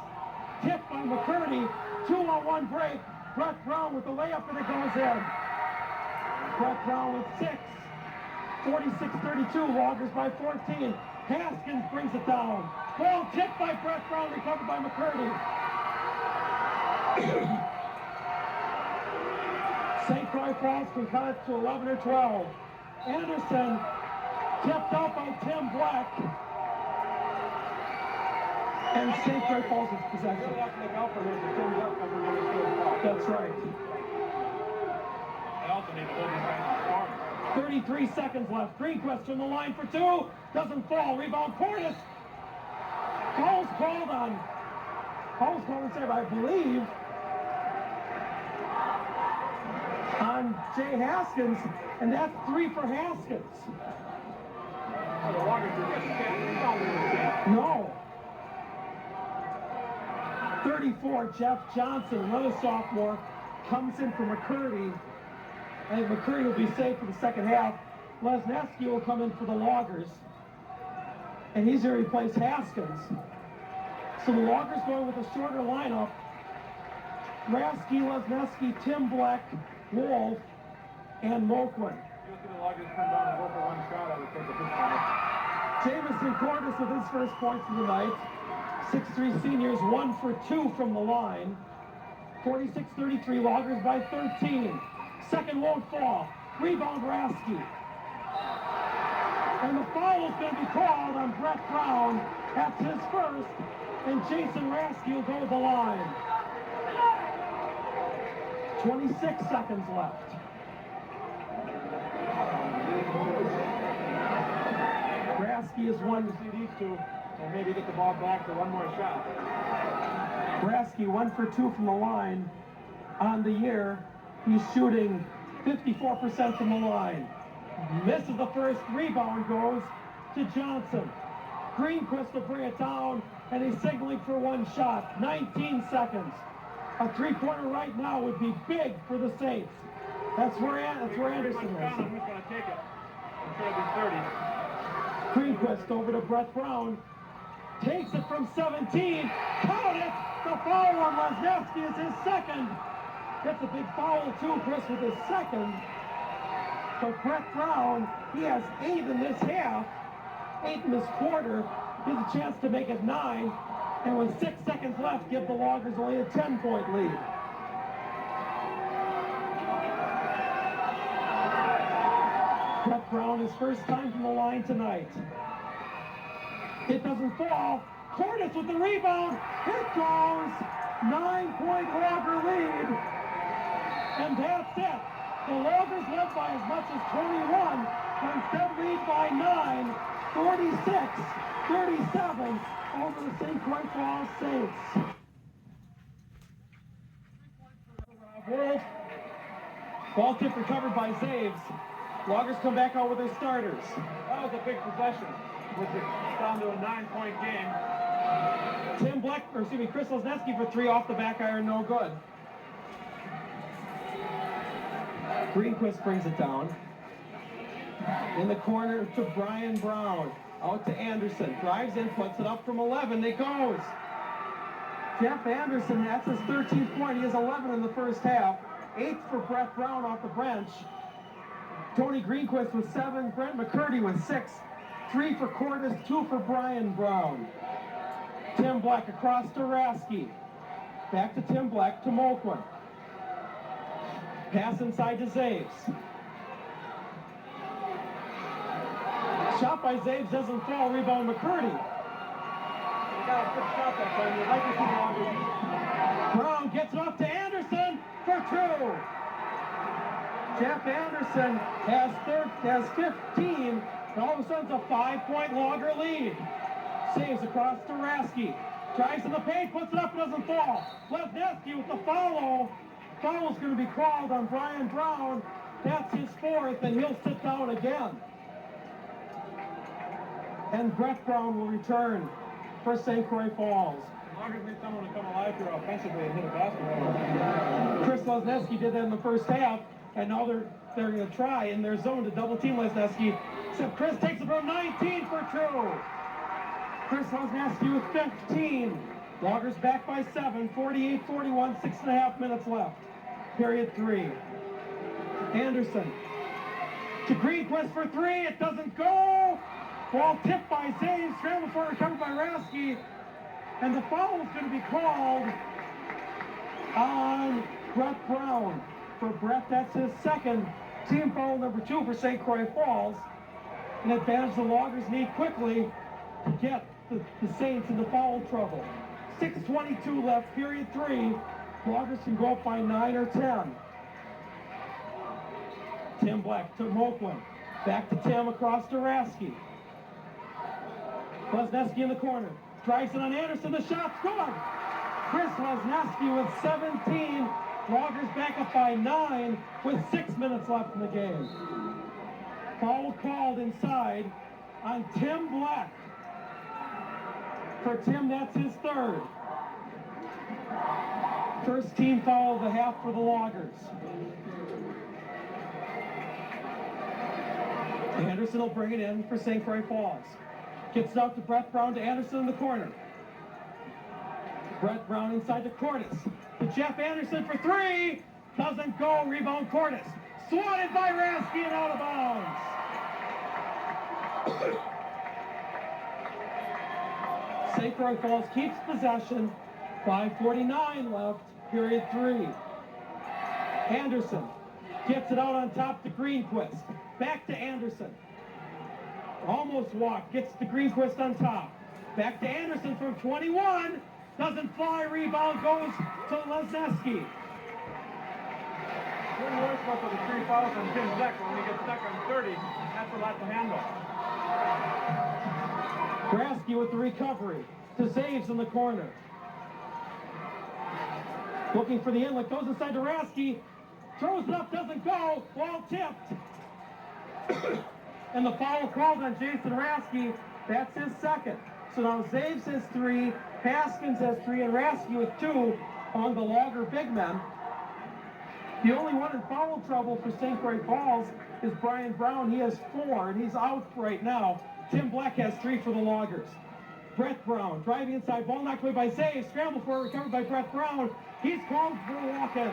tipped by McCurdy. 2-on-1 break. Brett Brown with the layup, and it goes in. Brett Brown with 6. 46-32. Loggers by 14. Haskins brings it down. Ball tipped by Brett Brown, recovered by McCurdy. St. Croix Falls can cut it to 11 or 12. Anderson tipped out by Tim Black. And St. Croix Falls is possession. That's right. They also need to hold these guys in scoring. 33 seconds left. Greenquist from the line for 2. Doesn't fall. Rebound Cordes. Foul's called on save, I believe. on Jay Haskins, and that's 3 for Haskins. Oh, the Loggers can't rebound in this game. No. 34, Jeff Johnson, another sophomore, comes in for McCurdy. I think McCurdy will be safe for the second half. Lesneski will come in for the Loggers. And he's going to replace Haskins. So the Loggers going with a shorter lineup. Rasky, Lesneski, Tim Black, Wolf, and Moquin. You'll see the Loggers come down and go for one shot. I would take a big time. Jamison Cordes with his first points of the night. 6'3" seniors, 1 for 2 from the line. 46-33, Loggers by 13. Second won't fall. Rebound Rasky. And the foul is going to be called on Brett Brown. That's his first. And Jason Rasky will go to the line. 26 seconds left. Rasky is one To see these two and maybe get the ball back for one more shot. Rasky 1 for 2 from the line on the year. He's shooting 54% from the line. Misses the first. Rebound goes to Johnson. Greenquist will bring it down, and he's signaling for one shot. 19 seconds. A three-pointer right now would be big for the Saints. That's where Anderson is. Who's going to take it? I'm sure it'll be 30. Greenquist over to Brett Brown. Takes it from 17. Count it! The foul on Lesneski is his second. Gets a big foul too, Chris, with his second. But Brett Brown, he has 8 in this half, 8 in this quarter. He has a chance to make it 9. And with 6 seconds left, give the Loggers only a 10-point lead. Brett Brown, his first time from the line tonight. It doesn't fall. Cordes with the rebound. It goes. 9-point Logger lead. And that's it. The Loggers led by as much as 21. And instead lead by 9. 46-37 over the St. Croix Falls Saints. Wolf. Ball tip recovered by Zaves. Loggers come back out with their starters. That was a big possession. Which is down to a 9-point game. Chris Lesneski for 3 off the back iron, no good. Greenquist brings it down. In the corner to Brian Brown. Out to Anderson. Drives in, puts it up from 11. It goes. Jeff Anderson, that's his 13th point. He has 11 in the first half. 8th for Brett Brown off the bench. Tony Greenquist with 7. Brent McCurdy with 6. 3 for Cordes, 2 for Brian Brown. Tim Black across to Rasky. Back to Tim Black to Moquin. Pass inside to Zaves. Shot by Zaves doesn't fall. Rebound McCurdy. They got a good shot that time. You'd like to see the Loggers. Brown gets it off to Anderson for 2. Jeff Anderson has 15. And all of a sudden, it's a 5-point Logger lead. Saves across to Rasky. Drives in the paint, puts it up, doesn't fall. Lesneski with the follow. Foul's going to be called on Brian Brown. That's his 4th, and he'll sit down again. And Brett Brown will return for St. Croix Falls. Loggers need someone to come alive here offensively and hit a basketball. Chris Lesneski did that in the first half, and now they're going to try in their zone to double team Lesneski. Except Chris takes it from 19 for 2. Chris Lesneski with 15. Loggers back by 7, 48-41, 6.5 minutes left. Period 3. Anderson to Greenquist for 3. It doesn't go. Ball tipped by Zaves, scrambled for recovered by Rasky. And the foul is going to be called on Brett Brown. For Brett, that's his second. Team foul number 2 for St. Croix Falls. An advantage the Loggers need quickly to get the Saints into foul trouble. 6:22 left, period 3. Loggers can go up by 9 or 10. Tim Black to Moquin. Back to Tim across to Rasky. Lesneski in the corner. Drives it on Anderson. The shot's good. Chris Lesneski with 17. Loggers back up by 9 with 6 minutes left in the game. Foul called inside on Tim Black. For Tim, that's his third. First team foul of the half for the Loggers. Anderson will bring it in for St. Croix Falls. Gets it out to Brett Brown to Anderson in the corner. Brett Brown inside to Cordes. To Jeff Anderson for 3. Doesn't go. Rebound Cordes. Swatted by Rasky and out of bounds. St. Croix Falls keeps possession. 5:49 left, period 3. Anderson gets it out on top to Greenquist. Back to Anderson. Almost walked, gets to Greenquist on top. Back to Anderson from 21. Doesn't fly, rebound goes to Lesneski. Good work for the 3 fouls on Tim Black, but when he gets stuck on 30, that's a lot to handle. Grasky with the recovery to Zaves in the corner. Looking for the inlet, goes inside to Rasky. Throws it up, doesn't go. Ball tipped. And the foul called on Jason Rasky. That's his second. So now Zaves has 3, Haskins has 3, and Rasky with 2 on the Logger big men. The only one in foul trouble for St. Croix Falls is Brian Brown. He has 4, and he's out right now. Tim Black has 3 for the Loggers. Brett Brown driving inside, ball knocked away by Zaves. Scramble for it, recovered by Brett Brown. He's called for a walk-in.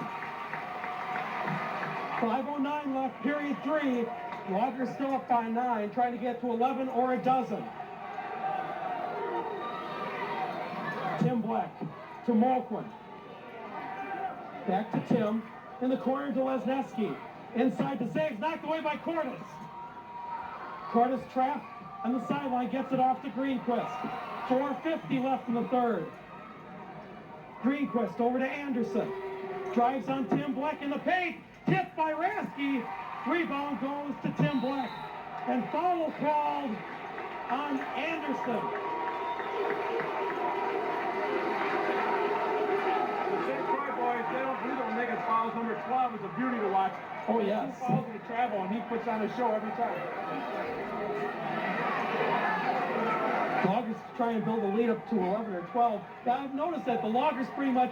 5:09 left, period 3. Loggers still up by 9, trying to get to 11 or a dozen. Tim Black to Mulquin. Back to Tim. In the corner to Lesneski. Inside to Zaves, knocked away by Cordes. Cordes trapped on the sideline, gets it off to Greenquist. 4:50 left in the third. Greenquist over to Anderson. Drives on Tim Black in the paint. Tipped by Rasky. Rebound goes to Tim Black. And foul called on Anderson. The St. Croix boys, they don't do them. They get fouls. Number 12 is a beauty to watch. Oh, yes. 2 fouls in the travel, and he puts on a show every time. Loggers try and build a lead up to 11 or 12. Now, I've noticed that the Loggers pretty much,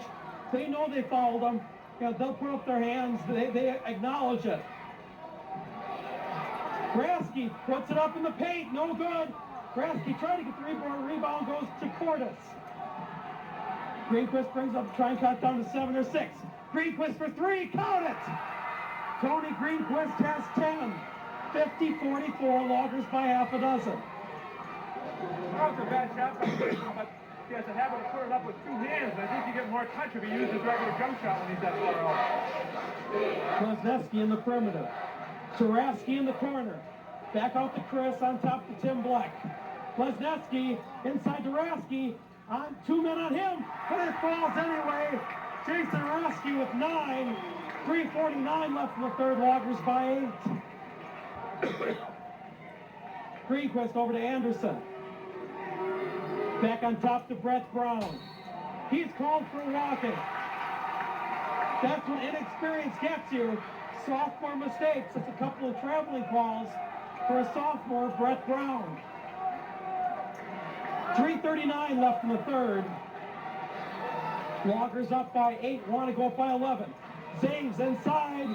they know they fouled them. You know, they'll put up their hands. They acknowledge it. Grasky puts it up in the paint. No good. Grasky trying to get the rebound. Rebound goes to Cordes. Greenquist brings up, try and cut down to 7 or 6. Greenquist for 3. Count it. Tony Greenquist has 10. 50-44. Loggers by half a dozen. That was a bad shot by Grayson, but he has a habit of putting it up with 2 hands. I think you get more touch if he uses his regular jump shot when he's that far out. Lesneski in the perimeter. Tarasky in the corner. Back out to Chris, on top to Tim Black. Lesneski inside to Rasky. On 2 men on him, but it falls anyway. Jason Rasky with 9. 3:49 left in the third. Loggers by 8. Greenquist over to Anderson. Back on top to Brett Brown. He's called for walking. That's what inexperience gets you. Sophomore mistakes. It's a couple of traveling calls for a sophomore, Brett Brown. 3:39 left in the third. Loggers up by 8, want to go up by 11. Zaves inside.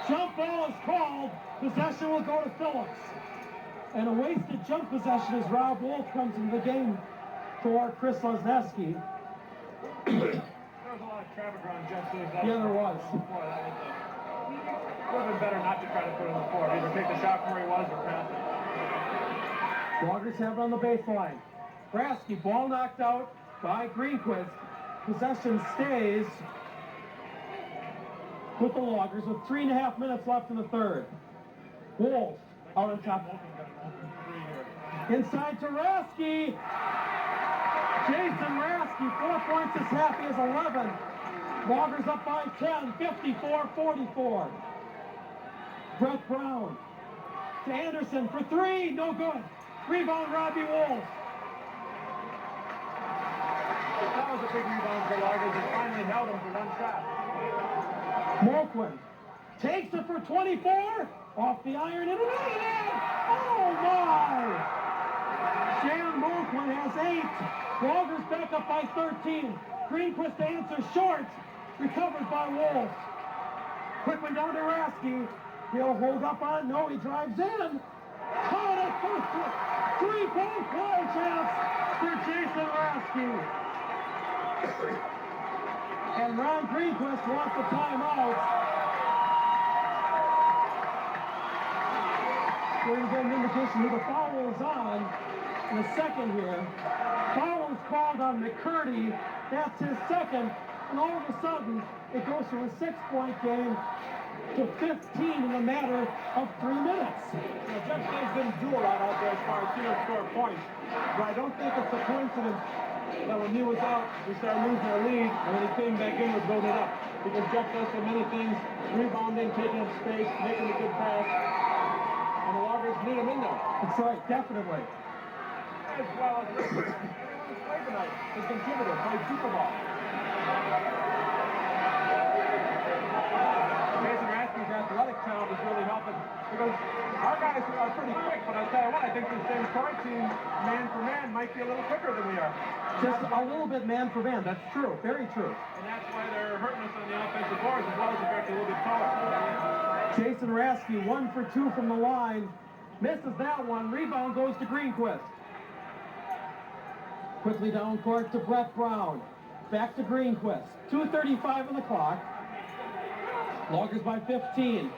Jump ball is called. Possession will go to Phillips. And a wasted jump possession as Rob Wolf comes into the game for Chris Lesneski. There was a lot of traffic around Jeff Phillips. Yeah, there was. Would have been better not to try to put it on the floor. Either take the shot from where he was or pass it. Loggers have it on the baseline. Rasky, ball knocked out by Greenquist. Possession stays with the Loggers with 3.5 minutes left in the third. Wolf out on top. Inside to Rasky. Jason Rasky, 4 points this half. He has 11. Loggers up by 10, 54-44. Brett Brown to Anderson for 3, no good. Rebound, Robbie Wolf. That was a big rebound for Loggers. They finally held him for 1 shot. Moquin takes it for 24. Off the iron and it. Oh my! Shan Moquin has 8. Loggers back up by 13. Greenquist answers short. Recovered by Wolf. Quick one down to Rasky. He'll hold up on. No, he drives in. Caught it for 3-point play chance for Jason Rasky. And Ron Greenquist wants a timeout. We're going to get an indication that the foul is on in a second here. Foul is called on McCurdy. That's his second. And all of a sudden, it goes from a 6-point game to 15 in a matter of 3 minutes. Jeff James didn't do a lot out there as far as score points. But I don't think it's a coincidence that when he was out, we started losing our lead, and when he came back in, we're building it up. Because Jeff does so many things, rebounding, taking up space, making a good pass, and the Loggers need him in there. That's right, definitely. As well as play tonight, his contributor, played Super Bowl. Jason Rasky's athletic talent is really helping because our guys are pretty quick, but I'll tell you what, I think the same Croix team, man for man, might be a little quicker than we are. Just a little bit man for man, that's true, very true. And that's why they're hurting us on the offensive boards as well as the fact they're a little bit taller. Jason Rasky, 1 for 2 from the line. Misses that one. Rebound goes to Greenquist. Quickly down court to Brett Brown. Back to Greenquist. 2:35 on the clock. Loggers by 15.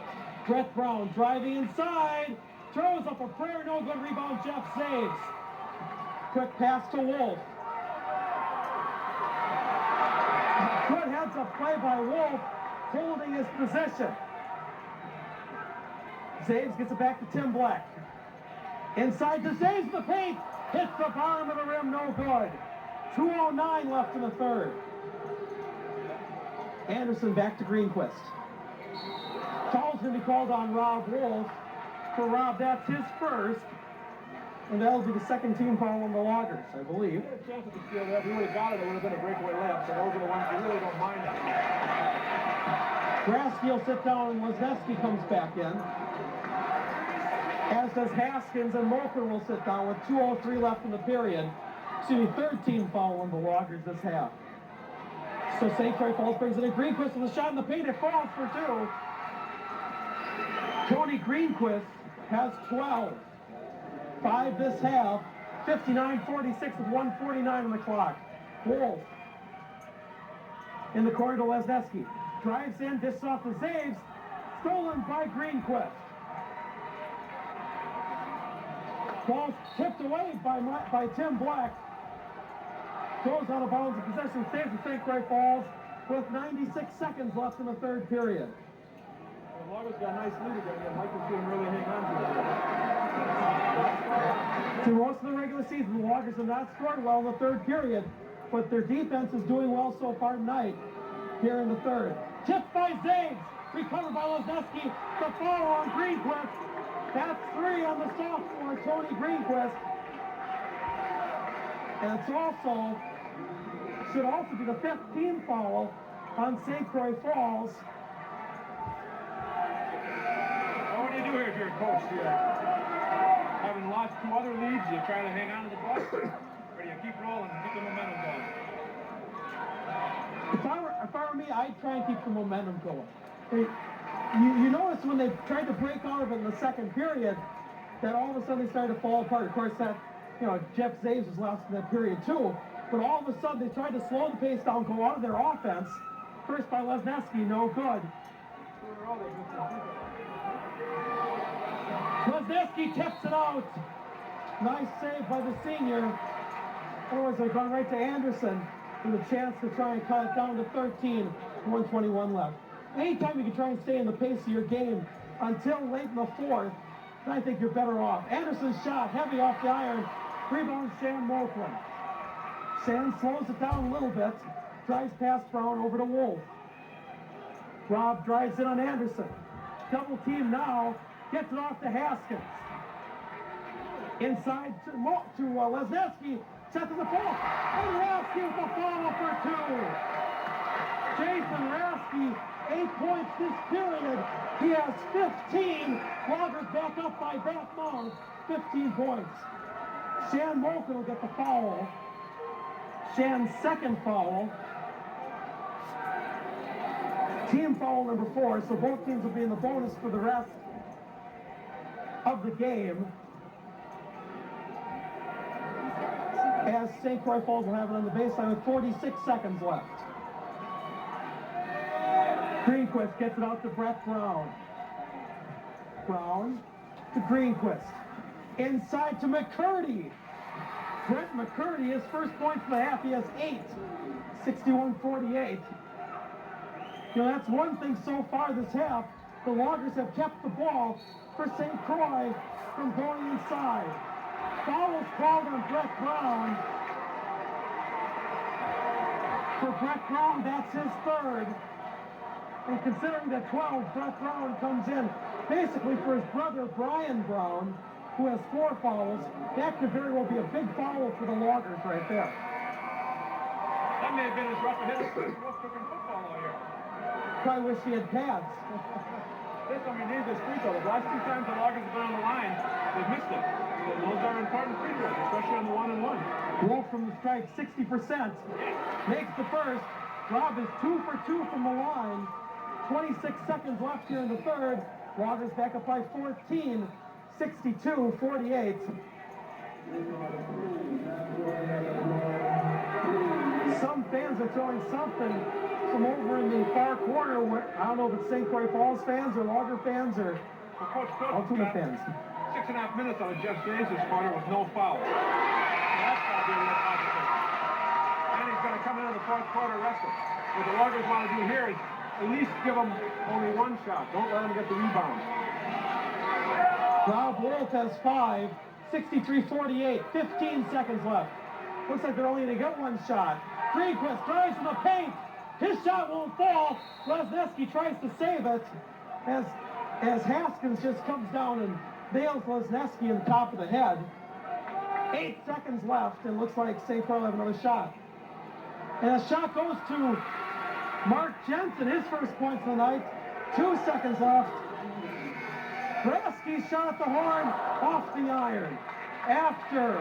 Brett Brown driving inside. Throws up a prayer. No good. Rebound. Jeff saves. Quick pass to Wolf. Good heads-up play by Wolf, holding his position. Zaves gets it back to Tim Black. Inside to Zaves, the paint. Hits the bottom of the rim, no good. 2:09 left in the third. Anderson back to Greenquist. Foul's going to be called on Rob Wolf. For Rob, that's his first. And that'll be the second team foul on the Loggers, I believe. If we had a chance at the steal there, if we would have got it, it would have been a breakaway layup. So those are the ones we really don't mind that. Rasky will sit down and Lesneski comes back in. As does Haskins, and Moquin will sit down with 2:03 left in the period. Excuse me, third team foul on the Loggers this half. So St. Croix Falls brings it in. Greenquist with a shot in the paint. It falls for 2. Tony Greenquist has 12. 5 this half. 59-46 with 1:49 on the clock. Wolf in the corner to Lesneski. Drives in, dishes off the Zaves. Stolen by Greenquist. Ball tipped away by Tim Black. Goes out of bounds. The possession stays with St. Croix Falls with 96 seconds left in the third period. The Loggers got a nice lead again. I'd like to see them really hang on to it. Through most of the regular season, the Loggers have not scored well in the third period, but their defense is doing well so far tonight here in the third. Tipped by Zaves. Recovered by Lesneski. The foul on Greenquist. That's 3 on the sophomore, Tony Greenquist. And it's should also be the 5th team foul on St. Croix Falls. Well, what do you do here if you're a coach here? Having lost 2 other leads, you try to hang on to the ball, or do you keep rolling and keep the momentum going? If I were me, I'd try and keep the momentum going. You notice when they tried to break out of it in the second period, that all of a sudden they started to fall apart. Of course, Jeff Zaves was lost in that period too. But all of a sudden they tried to slow the pace down, go out of their offense. First by Lesneski, no good. Lesneski tips it out. Nice save by the senior. Otherwise, they've gone right to Anderson with a chance to try and cut it down to 13. 1:21 left. Anytime you can try and stay in the pace of your game until late in the fourth, then I think you're better off. Anderson's shot, heavy off the iron. Rebound, Sam Moquin. Sam slows it down a little bit. Drives past Brown over to Wolf. Rob drives in on Anderson. Double team now. Gets it off to Haskins. Inside to Lesneski. Set to the ball. And Rasky with the follow for 2. Jason Rasky, 8 points this period. He has 15. Loggers back up by Bathmount, 15 points. Shan Moken will get the foul. Shan's second foul. Team foul number 4, so both teams will be in the bonus for the rest of the game. As St. Croix Falls will have it on the baseline with 46 seconds left. Greenquist gets it out to Brett Brown. Brown to Greenquist. Inside to McCurdy. Brett McCurdy, his first point for the half, he has 8. 61-48. You know, that's one thing so far this half. The Loggers have kept the ball for St. Croix from going inside. Foul is called on Brett Brown. For Brett Brown, that's his third. And considering that 12, Brett Brown comes in basically for his brother Brian Brown, who has 4 fouls. That could very well be a big foul for the Loggers right there. That may have been as rough a hit as most cooking football all year. I wish he had pads. This time he needs his free throw. The last 2 times the Loggers have been on the line, they've missed it. So those are important free throws, especially on the 1-and-1. Wolf from the strike, 60%. Makes the first. Rob is 2 for 2 from the line. 26 seconds left here in the third. Loggers back up by 14. 62-48. Some fans are throwing something from over in the far corner. I don't know if it's St. Croix Falls fans or Logger fans or Altoona fans. 6.5 minutes on Jeff James' corner with no foul. So that's got to be a real positive. And he's going to come in the fourth quarter rested. What the Loggers want to do here is at least give them only 1 shot. Don't let them get the rebound. Rob Wolf has 5. 63-48. 15 seconds left. Looks like they're only going to get 1 shot. Greenquist drives to the paint. His shot won't fall. Lesneski tries to save it as Haskins just comes down and nails Lesneski in the top of the head. 8 seconds left, and looks like St. Croix will have another shot. And a shot goes to Mark Jensen, his first points of the night. 2 seconds left. Rasky shot at the horn, off the iron. After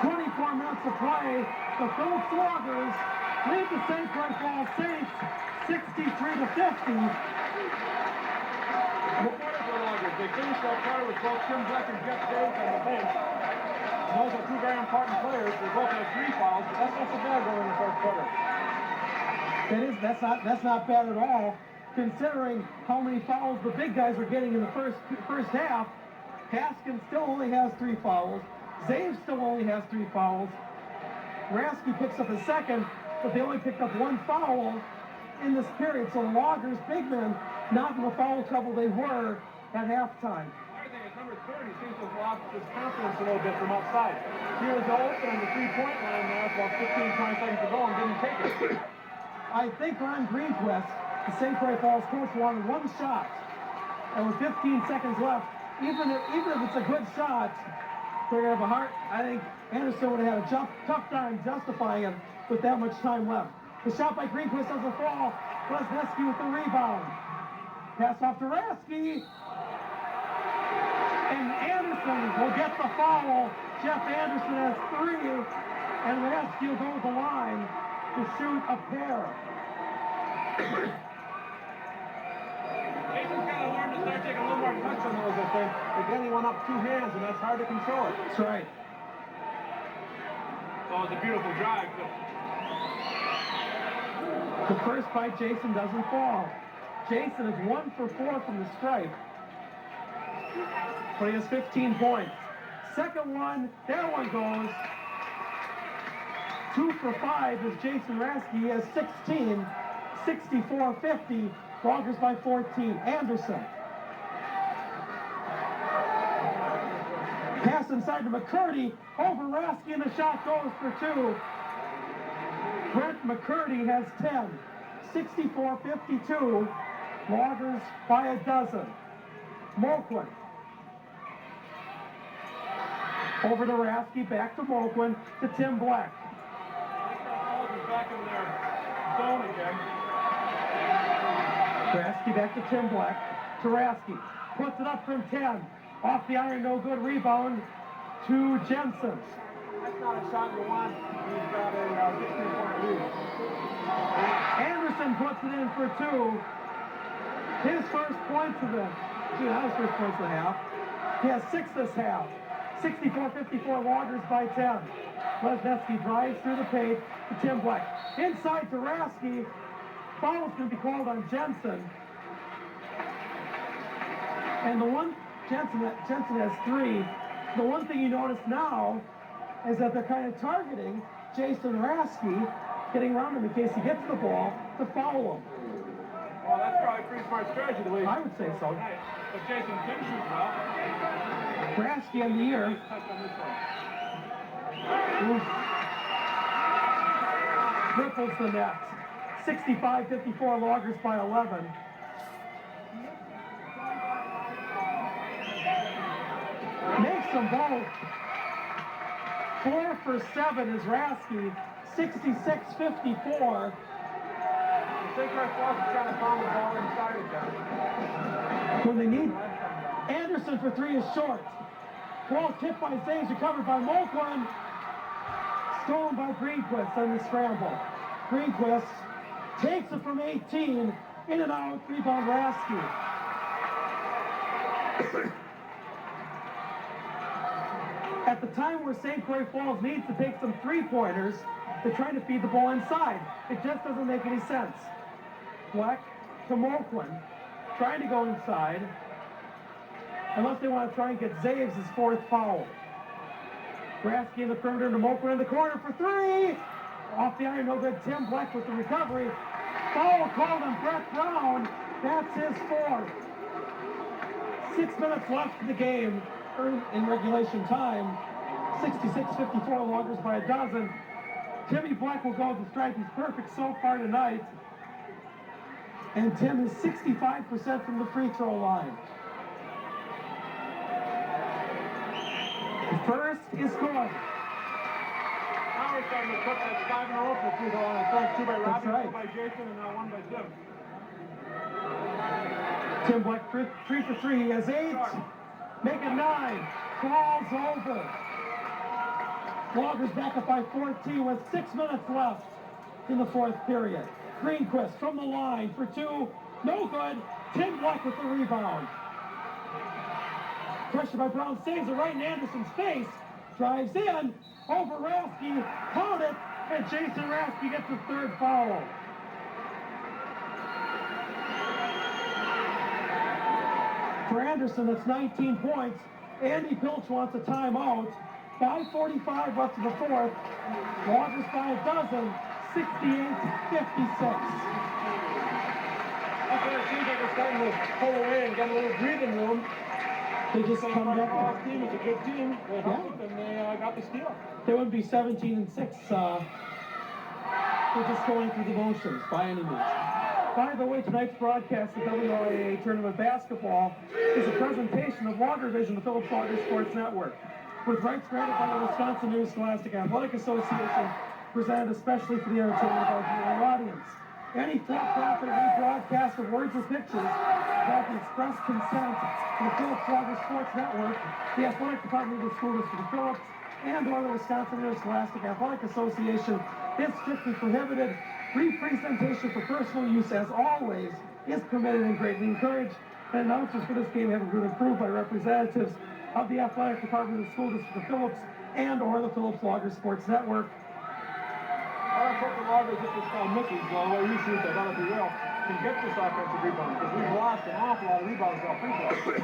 24 minutes of play, the Phillips Loggers lead the St. Croix Falls Saints 63-50. They finished that quarter with both Tim Black and Jeff Davis on the bench. Those are 2 very important players. They both have 3 fouls, but that's not so bad going in the first quarter. That's not bad at all, considering how many fouls the big guys are getting in the first half. Haskins still only has 3 fouls. Zave still only has 3 fouls. Rasky picks up a second, but they only picked up 1 foul in this period. So the Loggers big men not in the foul trouble they were at halftime. I think it's number 30 seems to have lost his confidence a little bit from outside. He was open on the 3-point line there with about 15-20 seconds to go and didn't take it. I think Ron Greenquist, the St. Croix Falls coach, wanted 1 shot. And with 15 seconds left, even if it's a good shot, they're going to have a hard. I think Anderson would have had a tough time justifying it with that much time left. The shot by Greenquist doesn't fall. Lesneski with the rebound. Pass off to Rasky. And Anderson will get the foul. Jeff Anderson has 3. And Rasky will go to the line to shoot a pair. Jason's got to learn to start taking a little more touch on those, I think. Again, he went up 2 hands, and that's hard to control it. That's right. So it's a beautiful drive. The first by Jason doesn't fall. Jason is 1 for 4 from the stripe. But he has 15 points. Second one, that one goes. 2 for 5 is Jason Rasky. He has 16. 64-50. Loggers by 14. Anderson. Pass inside to McCurdy. Over Rasky, and the shot goes for 2. Brent McCurdy has 10. 64-52. Loggers by a dozen. Moquin. Over to Rasky, back to Moquin, to Tim Black. Back in their zone again. Rasky back to Tim Black. Rasky puts it up from 10. Off the iron, no good. Rebound to Jensen. That's not a shot you want. He's got a 16-point lead. Anderson puts it in for 2. His first points of the, not his first points of the half. He has 6 this half. 64-54 Loggers by 10. Lesneski drives through the paint to Tim Black. Inside to Rasky. Foul's going to be called on Jensen. And the one, Jensen has 3. The one thing you notice now is that they're kind of targeting Jason Rasky, getting around him in case he gets the ball to foul him. Well, that's probably a pretty smart strategy the way. I would say so. But Jason can shoot well. Rasky in the year. Ripples the net. 65-54 Loggers by 11. Makes them both. 4 for 7 is Rasky. 66-54. St. Croix Falls is trying to pound the ball inside again. When they need Anderson for 3 is short. Ball tipped by Zaves, recovered by Molkland. Stolen by Greenquist on the scramble. Greenquist takes it from 18. In and out, rebound Rasky. At the time where St. Croix Falls needs to take some 3-pointers, they're trying to feed the ball inside. It just doesn't make any sense. Black to Molkland, trying to go inside, unless they want to try and get Zaves' 4th foul. Rasky in the perimeter to Molkland in the corner for 3. Off the iron, no good. Tim Black with the recovery. Foul called on Brett Brown. That's his 4th. 6 minutes left in the game in regulation time. 66-54 Loggers by a dozen. Timmy Black will go to the stripe. He's perfect so far tonight. And Tim is 65% from the free throw line. The first is good. Now we're starting to put that 5 in a row for free throw line. It's 2 by Robbie, right. 2 by Jason, and now 1 by Tim. Tim Black 3 for 3. He has 8. Make it 9. Ball's over. Loggers back up by 14 with 6 minutes left in the 4th period. Greenquist from the line for 2. No good. Tim Black with the rebound. Pressure by Brown, saves it right in Anderson's face. Drives in. Over Rasky. Count it. And Jason Rasky gets his 3rd foul. For Anderson, it's 19 points. Andy Pilch wants a timeout. 5:45 left in the 4th. Loggers by a dozen. 68-56. That's what it seems like they're starting to pull away and get a little breathing room. They just St. come Croix back. Falls team is a good team. They helped and they got the steal. They wouldn't be 17-6. They're just going through the motions by any means. By the way, tonight's broadcast of WIAA Tournament Basketball is a presentation of Logger Vision, the Phillips Logger Sports Network. With rights granted by the Wisconsin New Scholastic Athletic Association, presented especially for the entertainment of our viewing audience. Any for-profit rebroadcast of words or pictures without the express consent of the Phillips Logger Sports Network, the athletic department of the school district of Phillips, and or the Wisconsin New Scholastic Athletic Association is strictly prohibited. Representation for personal use, as always, is permitted and greatly encouraged. And announcers for this game have been approved by representatives of the athletic department of the school district of Phillips and or the Phillips Logger Sports Network. I hope the Loggers, if this guy misses, the way we shoot, they gotta be real, can get this offensive rebound, because we've lost an awful lot of rebounds off free throws.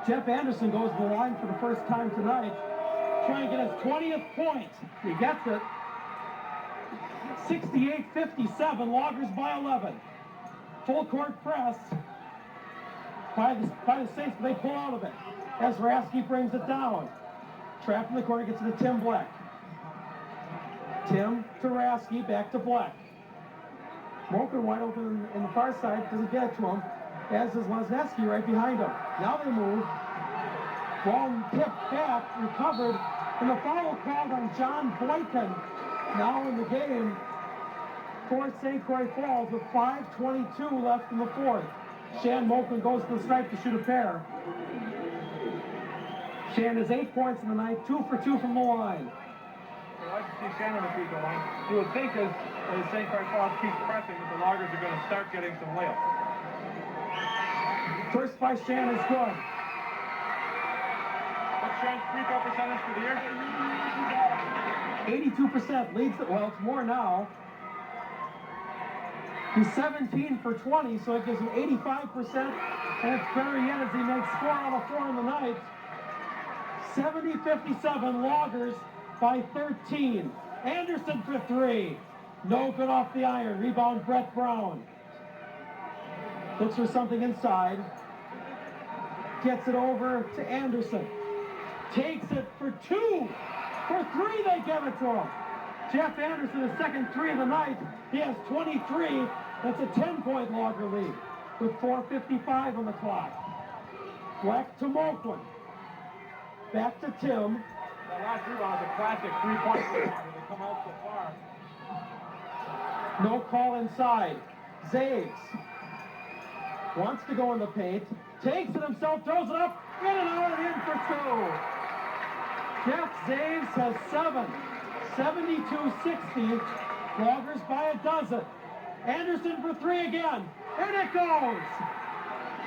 Jeff Anderson goes to the line for the first time tonight, trying to get his 20th point. He gets it. 68-57, Loggers by 11. Full court press by the Saints, but they pull out of it as Rasky brings it down. Trapped in the corner, gets it to Tim Black. Tim to Rasky, back to Black. Molkland wide open in the far side, doesn't get it to him, as is Lesneski right behind him. Now they move. Ball tipped back, recovered, and the foul called on John Boykin. Now in the game, for St. Croix Falls with 5:22 left in the fourth. Shan Moakland goes to the stripe to shoot a pair. Shan has 8 points in the night, 2 for 2 from the line. I'd like to see Shannon at free throw line. You would think as St. Croix Falls keeps pressing that the Loggers are going to start getting some layups. First by Shan is good. What's Shan's free throw percentage for the year? 82% leads it. Well, it's more now. He's 17 for 20, so it gives him 85%. And it's better yet as he makes 4 out of 4 in the night. 70-57 Loggers by 13. Anderson for 3. No good off the iron. Rebound Brett Brown. Looks for something inside. Gets it over to Anderson. Takes it for 2. For 3 they give it to him. Jeff Anderson, his second 3 of the night. He has 23. That's a 10-point Logger lead with 4:55 on the clock. Black to Moakland. Back to Tim. That last rebound is a classic 3-point rebound. They come out so far. No call inside. Zaves wants to go in the paint. Takes it himself, throws it up, in and out and in for 2. Jeff Zaves has 7. 72-60. Loggers by a dozen. Anderson for 3 again. And it goes.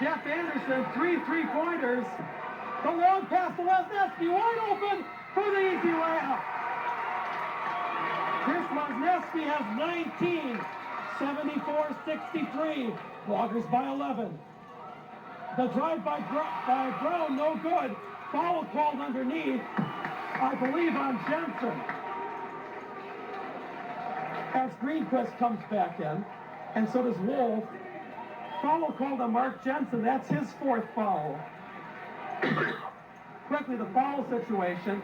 Jeff Anderson, 3 3-pointers. The long pass to Lesneski, wide open for the easy layup. Chris Lesneski has 19. 74-63. Loggers by 11. The drive by Brown, no good. Foul called underneath, I believe, on Jensen. As Greenquist comes back in, and so does Wolf. Foul called on Mark Jensen. That's his 4th foul. Quickly, the foul situation.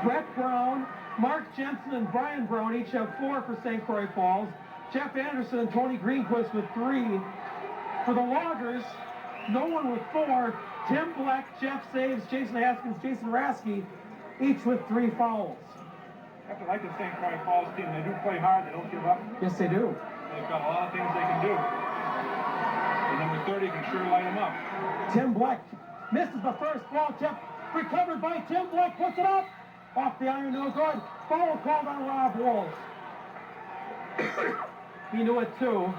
Brett Brown, Mark Jensen, and Brian Brown each have 4 for St. Croix Falls. Jeff Anderson and Tony Greenquist with 3. For the Loggers, no one with 4. Tim Black, Jeff Saves, Jason Haskins, Jason Rasky, each with 3 fouls. I have to like the St. Croix Falls team. They do play hard. They don't give up. Yes, they do. They've got a lot of things they can do. And number 30 can sure light them up. Tim Black misses the first ball tip. Recovered by Tim Black. Puts it up. Off the iron, no good. Foul called on Rob Walsh. He knew it too.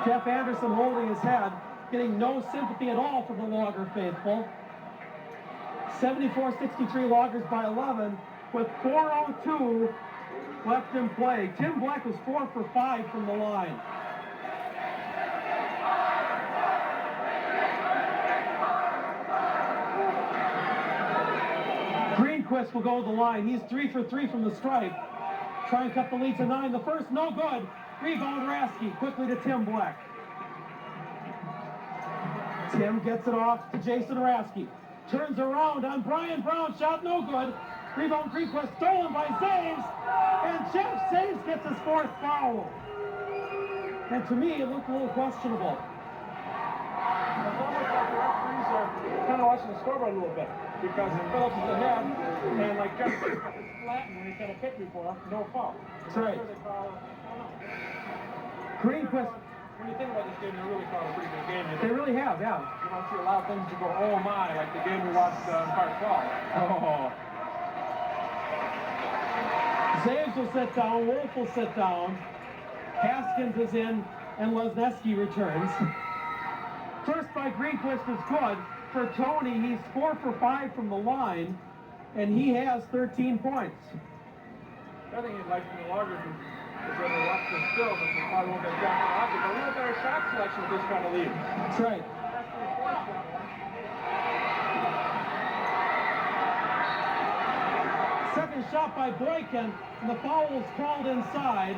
Jeff Anderson holding his head, getting no sympathy at all from the Logger faithful. 74-63 Loggers by 11 with 4:02 left in play. Tim Black was 4 for 5 from the line. Greenquist will go to the line. He's 3 for 3 from the stripe. Try and cut the lead to 9. The first, no good. Rebound Rasky, quickly to Tim Black. Tim gets it off to Jason Rasky. Turns around on Brian Brown, shot no good. Rebound Greenquist stolen by Zaves. And Jeff Zaves gets his 4th foul. And to me, it looked a little questionable. It's almost like the referees are kind of watching the scoreboard a little bit. Because Phillips is ahead, and like Jeff Zaves got this flattened when he kind of picked before, no foul. That's right. Sure they call it. Greenquist. When you think about this game, they really called a pretty good game. They really have, yeah. You don't see a lot of things to go, oh my, like the game we watched in Park 12. Oh. Zaves will sit down, Wolf will sit down. Haskins is in, and Lesneski returns. First by Greenquist is good. For Tony, he's 4 for 5 from the line, and he has 13 points. I think he'd like from the Loggers is when they watch this film, and they probably won't get down to the object, but a little better shot selection with this kind of lead. That's right. Second shot by Boykin, and the foul is called inside.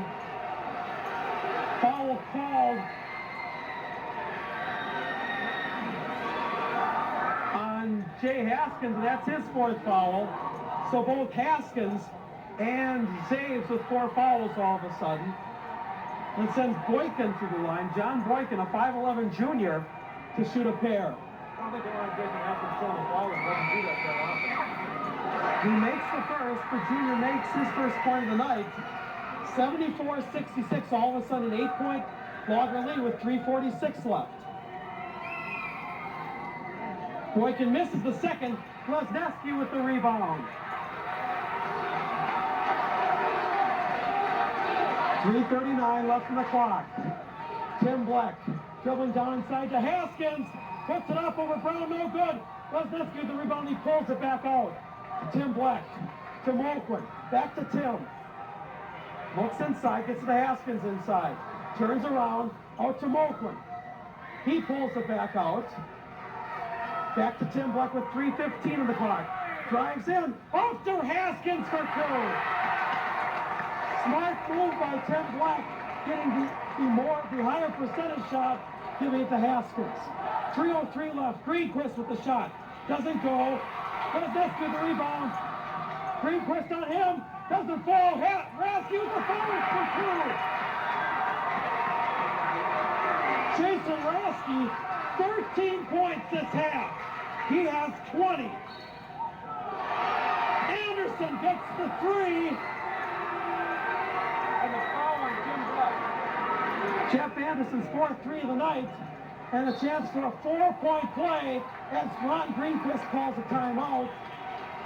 Foul called on Jay Haskins, and that's his 4th foul. So both Haskins and Zaves with 4 fouls all of a sudden. And sends Boykin to the line. John Boykin, a 5'11 junior, to shoot a pair. I don't think they want Jason Haskins throwing the ball and doesn't do that very often. He makes the first. Virginia makes his first point of the night. 74-66, all of a sudden an 8-point Logger lead with 3:46 left. Boykin misses the second. Lesneski with the rebound. 3:39 left in the clock. Tim Black dribbling down inside to Haskins. Puts it up over Brown, no good. Lesneski with the rebound, he pulls it back out. Tim Black to Mulquin. Back to Tim. Looks inside, gets to Haskins inside. Turns around, out to Mulquin. He pulls it back out. Back to Tim Black with 3:15 on the clock. Drives in, off to Haskins for two. Smart move by Tim Black, getting the higher percentage shot, giving it to Haskins. 3:03 left. Greenquist with the shot. Doesn't go. Lesneski with the rebound. Greenquist on him. Doesn't fall. Rasky with the forward for two. Jason Rasky, 13 points this half. He has 20. Anderson gets the three. And the foul on Tim Black. Jeff Anderson's fourth three of the night. And a chance for a 4-point play as Ron Greenquist calls a timeout.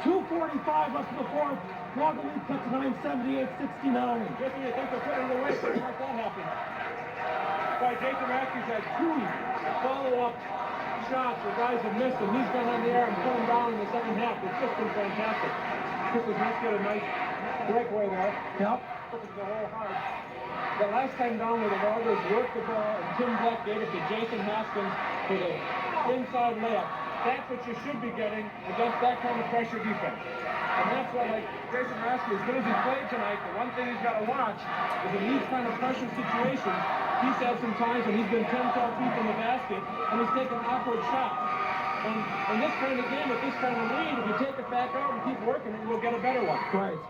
2:45 left in the fourth. Logger lead cut to 9:78-69. Just when you think they're putting it away, something like that happened. Boy, Jason Rasky's had two follow-up shots where guys have missed them. He's gone on the air and put them down in the second half. It's just been fantastic. Chris has got a nice breakaway there. Yep. Took it to the whole hard. The last time down where the Loggers worked the ball and Tim Black gave it to Jason Haskins for the inside layup. That's what you should be getting against that kind of pressure defense. And that's why, like Jason Rasky, as good as he played tonight, the one thing he's got to watch is in these kind of pressure situations, he's had some times when he's been 10, 12 feet from the basket and he's taken awkward shots. And in this kind of game, with this kind of lead, if you take it back out and keep working it, you'll get a better one. Right.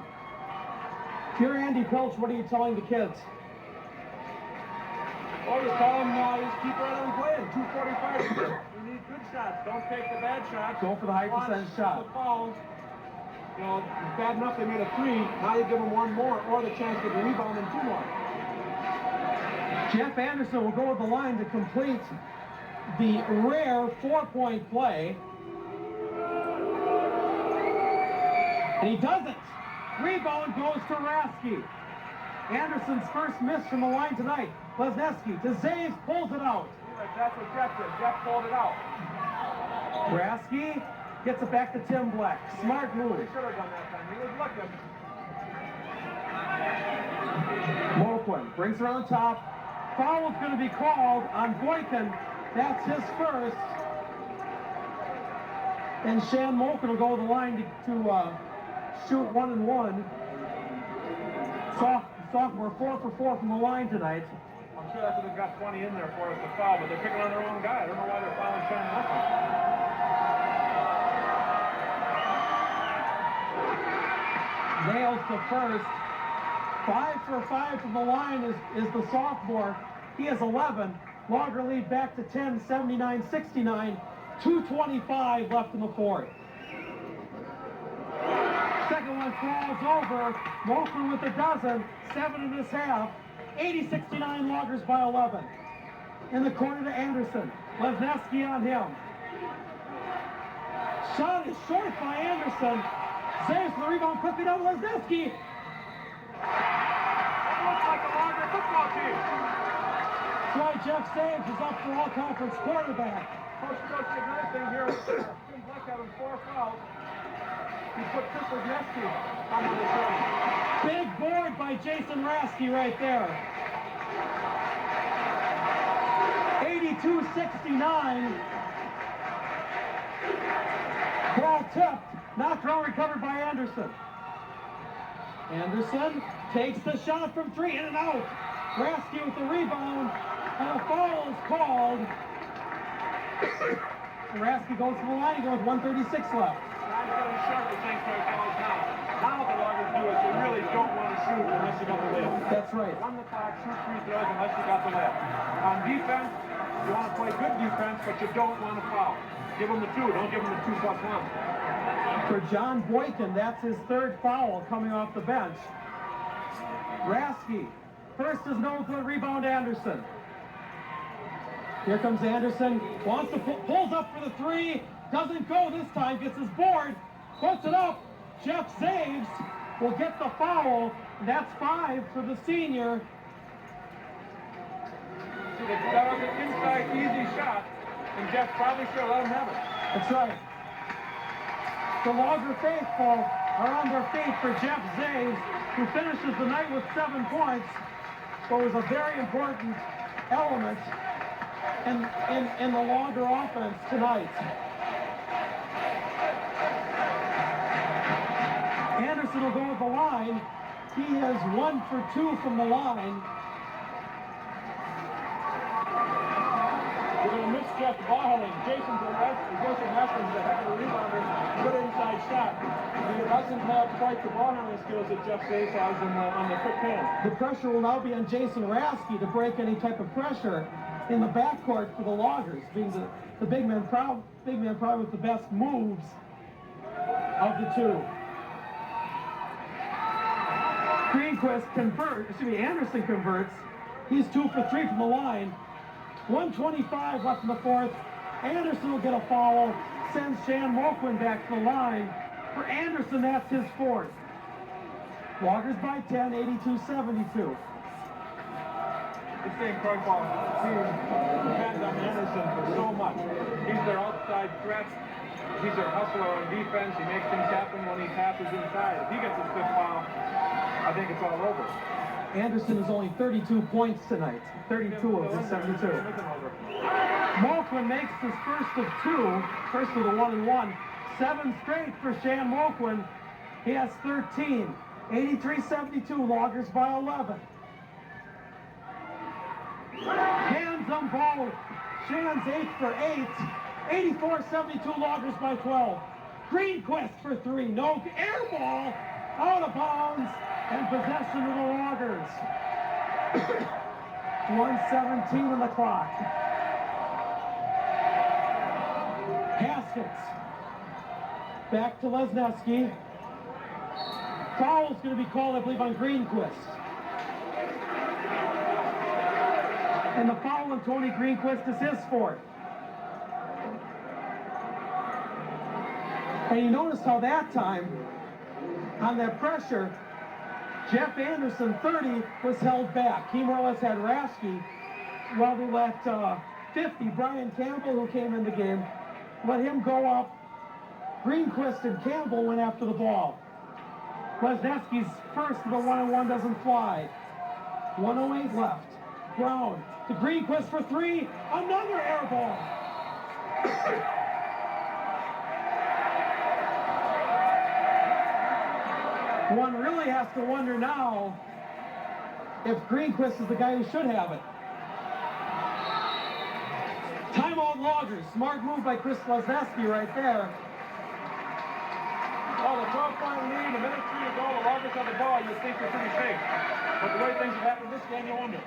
If you're Andy Pilch, what are you telling the kids? Well, you tell them, just keep right on playing. 2:45. You need good shots. Don't take the bad shots. Go for the high percentage shot. The fouls. You know, it's bad enough they made a three. Now you give them one more or the chance to rebound and two more. Jeff Anderson will go with the line to complete the rare 4-point play. And he doesn't. Rebound goes to Rasky. Anderson's first miss from the line tonight. Lesneski to Zaves, pulls it out. That's what Jeff did. Jeff pulled it out. Rasky gets it back to Tim Black. Smart move. He should have done that time. He was looking. Mulquin brings her on top. Foul is going to be called on Boykin. That's his first. And Shan Mulquin will go to the line to shoot 1-and-1. Sophomore 4 for 4 from the line tonight. I'm sure that's what they've got 20 in there for us to foul, but they're picking on their own guy. I don't know why they're fouling Shan Mulquin. Nails the first. 5 for 5 from the line is the sophomore. He has 11. Logger lead back to 10, 79-69. 2:25 left in the fourth. Second one falls over. Mulquin with a dozen. 7 in this half. 80-69 Loggers by 11. In the corner to Anderson. Lesneski on him. Shot is short by Anderson. Saves the rebound quickly down Lesneski. That looks like a Logger football team. That's why Jeff Saves is up for all-conference quarterback. Coach did another thing here. Tim Black having 4 fouls. He put Chris Lesneski on the return. Big board by Jason Rasky right there. 82-69. Ball tipped. Knocked around, recovered by Anderson. Anderson takes the shot from 3, in and out. Rasky with the rebound, and a foul is called. Rasky goes to the line, he goes 1:36 left. Guys getting sharp at St. Croix College now. Now what the Loggers do is they really don't want to shoot unless you got the layup. That's right. Run the clock, shoot free throws unless you got the layup. On defense, you want to play good defense, but you don't want to foul. Give them the 2, don't give them the 2+1. For John Boykin, that's his third foul coming off the bench. Rasky, first is no good, rebound Anderson. Here comes Anderson, wants to pulls up for the three, doesn't go this time, gets his board, puts it up. Jeff Zaves will get the foul, and that's 5 for the senior. That was an inside easy shot, and Jeff probably should have let him have it. That's right. The Logger faithful are on their feet for Jeff Zaves, who finishes the night with 7 points, but was a very important element in the Logger offense tonight. Anderson will go with the line. He is 1 for 2 from the line. We're going to miss Jeff Bahaling. Jason Haskins, the heck of a rebounder, good inside shot. He doesn't have quite the ball handling skills that Jeff Zaves has on the quick hand. The pressure will now be on Jason Rasky to break any type of pressure in the backcourt for the Loggers, being the big man probably with the best moves of the two. Anderson converts. He's 2 for 3 from the line. 1:25 left in the fourth. Anderson will get a foul, sends Shan Moquin back to the line. For Anderson, that's his fourth. Loggers by 10, 82-72. This thing Croix team depends on Anderson for so much. He's their outside threat. He's their hustler on defense. He makes things happen when he passes inside. If he gets a stiff foul, I think it's all over. Anderson is only 32 points tonight. 32 of his 72. Moquin makes his first of 2. First with a 1-and-1. 7 straight for Shan Moquin. He has 13. 83-72. Loggers by 11. Hands on ball. Shan's 8 for 8. 84-72. Loggers by 12. Greenquist for 3. No air ball. Out of bounds. And possession of the Loggers. 1:17 on the clock. Haskins. Back to Lesneski. Foul's going to be called, I believe, on Greenquist. And the foul on Tony Greenquist is his fourth. And you notice how that time, on that pressure, Jeff Anderson, 30, was held back. He more or less had Rasky, while they let 50, Brian Campbell, who came in the game, let him go up. Greenquist and Campbell went after the ball. Lesneski's first of the 1-and-1 doesn't fly. 1:08 left. Brown to Greenquist for 3. Another air ball. One really has to wonder now if Greenquist is the guy who should have it. Timeout Loggers. Smart move by Chris Lesneski right there. Well, the 12-point lead, a minute 3 to go, the Loggers have the ball, you'd think they're pretty safe. But the way things have happened this game, you wonder.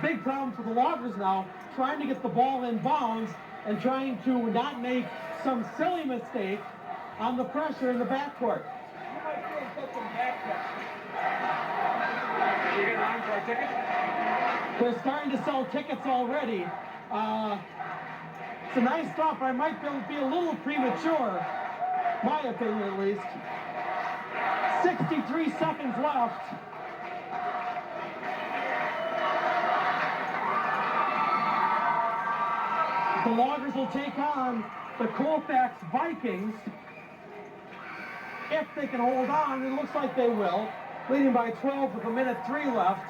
Big problem for the Loggers now, trying to get the ball in bounds and trying to not make some silly mistake on the pressure in the backcourt. You get line for a ticket? They're starting to sell tickets already. It's a nice stop, but I might be a little premature. My opinion, at least. 63 seconds left. The Loggers will take on the Colfax Vikings. If they can hold on, it looks like they will. Leading by 12 with a minute 3 left.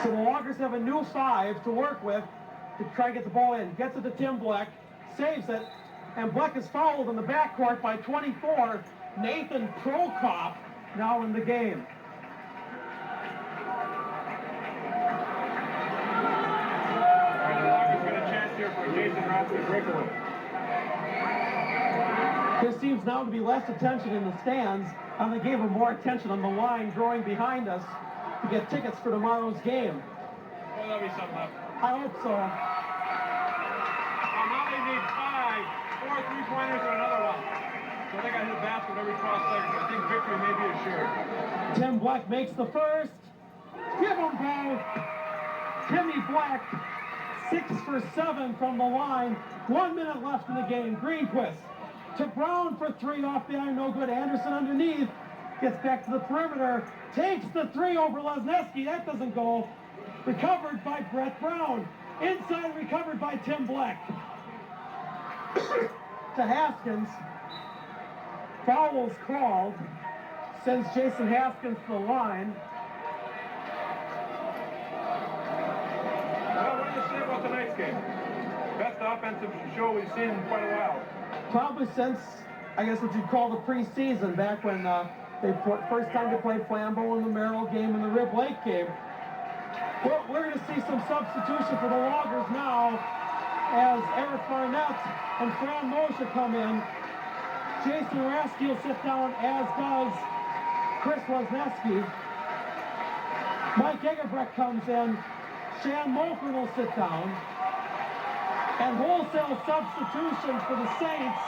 So the Loggers have a new 5 to work with to try and get the ball in. Gets it to Tim Bleck, saves it, and Bleck is fouled in the backcourt by 24. Nathan Prokop now in the game. There seems now to be less attention in the stands, and they gave them more attention on the line growing behind us to get tickets for tomorrow's game. Well, there'll be some left. I hope so. Well, now they need 4 3-pointers and another one. So they got to hit the basket every 12 seconds. I think victory may be assured. Tim Black makes the first. Give him both. Timmy Black, 6 for 7 from the line. 1 minute left in the game. Greenquist to Brown for 3 off the iron, no good. Anderson underneath. Gets back to the perimeter. Takes the 3 over Lesneski. That doesn't go. Recovered by Brett Brown. Inside recovered by Tim Black. To Haskins. Fouls called. Sends Jason Haskins to the line. Well, what do you say about tonight's game? Best offensive show we've seen in quite a while. Probably since, I guess what you'd call the preseason, back when first time they played Flambeau in the Merrill game and the Rib Lake game. Well, we're going to see some substitution for the Loggers now as Eric Barnett and Fran Mosher come in. Jason Rasky will sit down, as does Chris Lesneski. Mike Egerbrecht comes in. Shan Mulkern will sit down. And wholesale substitutions for the Saints.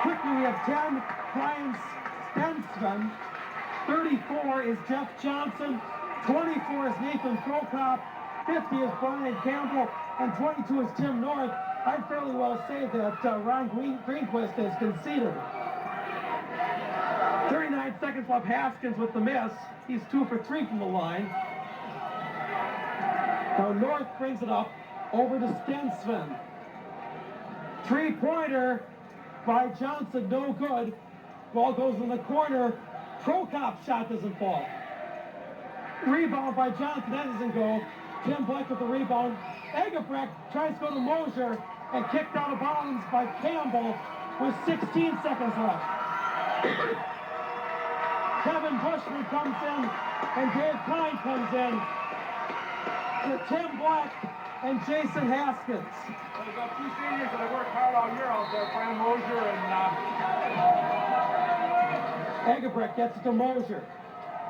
Quickly, we have 10, Brian Stensven. 34 is Jeff Johnson. 24 is Nathan Prokop. 50 is Brian Campbell. And 22 is Tim North. I'd fairly well say that Ron Greenquist has conceded. 39 seconds left. Haskins with the miss. He's 2 for 3 from the line. Now North brings it up over to Stensven. 3-pointer by Johnson, no good. Ball goes in the corner. Prokop's shot doesn't fall. Rebound by Johnson, that doesn't go. Tim Black with the rebound. Egerbrecht tries to go to Mosher and kicked out of bounds by Campbell with 16 seconds left. Kevin Bushman comes in and Dave Klein comes in for Tim Black and Jason Haskins. Well, you've got 2 seniors that have worked hard all year out there, Fran Mosher and Egerbrecht gets it to Mosher.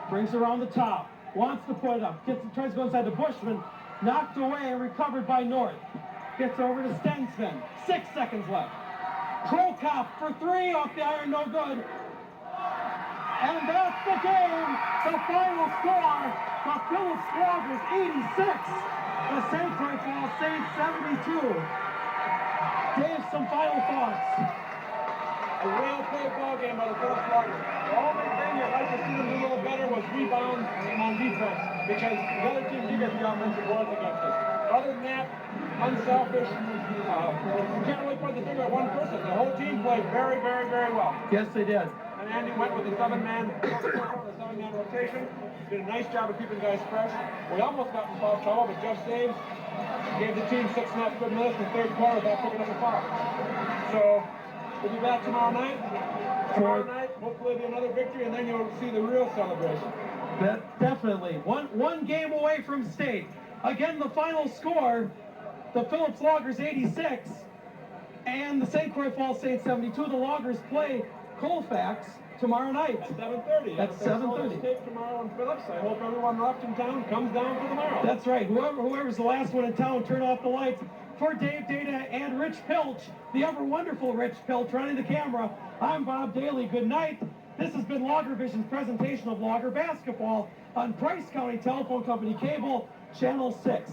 Brings it around the top. Wants to put it up. Tries to go inside to Bushman. Knocked away and recovered by North. Gets over to Stensven. 6 seconds left. Prokop for 3 off the iron, no good. And that's the game. The final score. The Phillips Loggers 86. The St. Croix Falls Saints 72. Dave, some final thoughts. a well-played ball game by the Phillips Loggers. The only thing you'd like to see them do a little better was rebound on defense, because the other team did get the offensive boards against us. Other than that, unselfish. You can't really put the finger at one person. The whole team played very, very, very well. Yes, they did. And Andy went with the seven-man rotation. Did a nice job of keeping guys fresh. We almost got in foul trouble, but Jeff Saves gave the team 6.5 good minutes in the third quarter without picking up a foul. So we'll be back tomorrow night. Tomorrow night, hopefully it'll be another victory, and then you'll see the real celebration. Definitely. One game away from state. Again, the final score, the Phillips Loggers 86 and the St. Croix Falls Saints 72. The Loggers play Colfax tomorrow night. At 7:30. At 7:30. Tape tomorrow in Phillips. I hope everyone left in town comes down for tomorrow. That's right. Whoever's the last one in town, turn off the lights. For Dave Data and Rich Pilch, the ever wonderful Rich Pilch running the camera, I'm Bob Daly. Good night. This has been Logger Vision's presentation of Logger basketball on Price County Telephone Company Cable, Channel 6.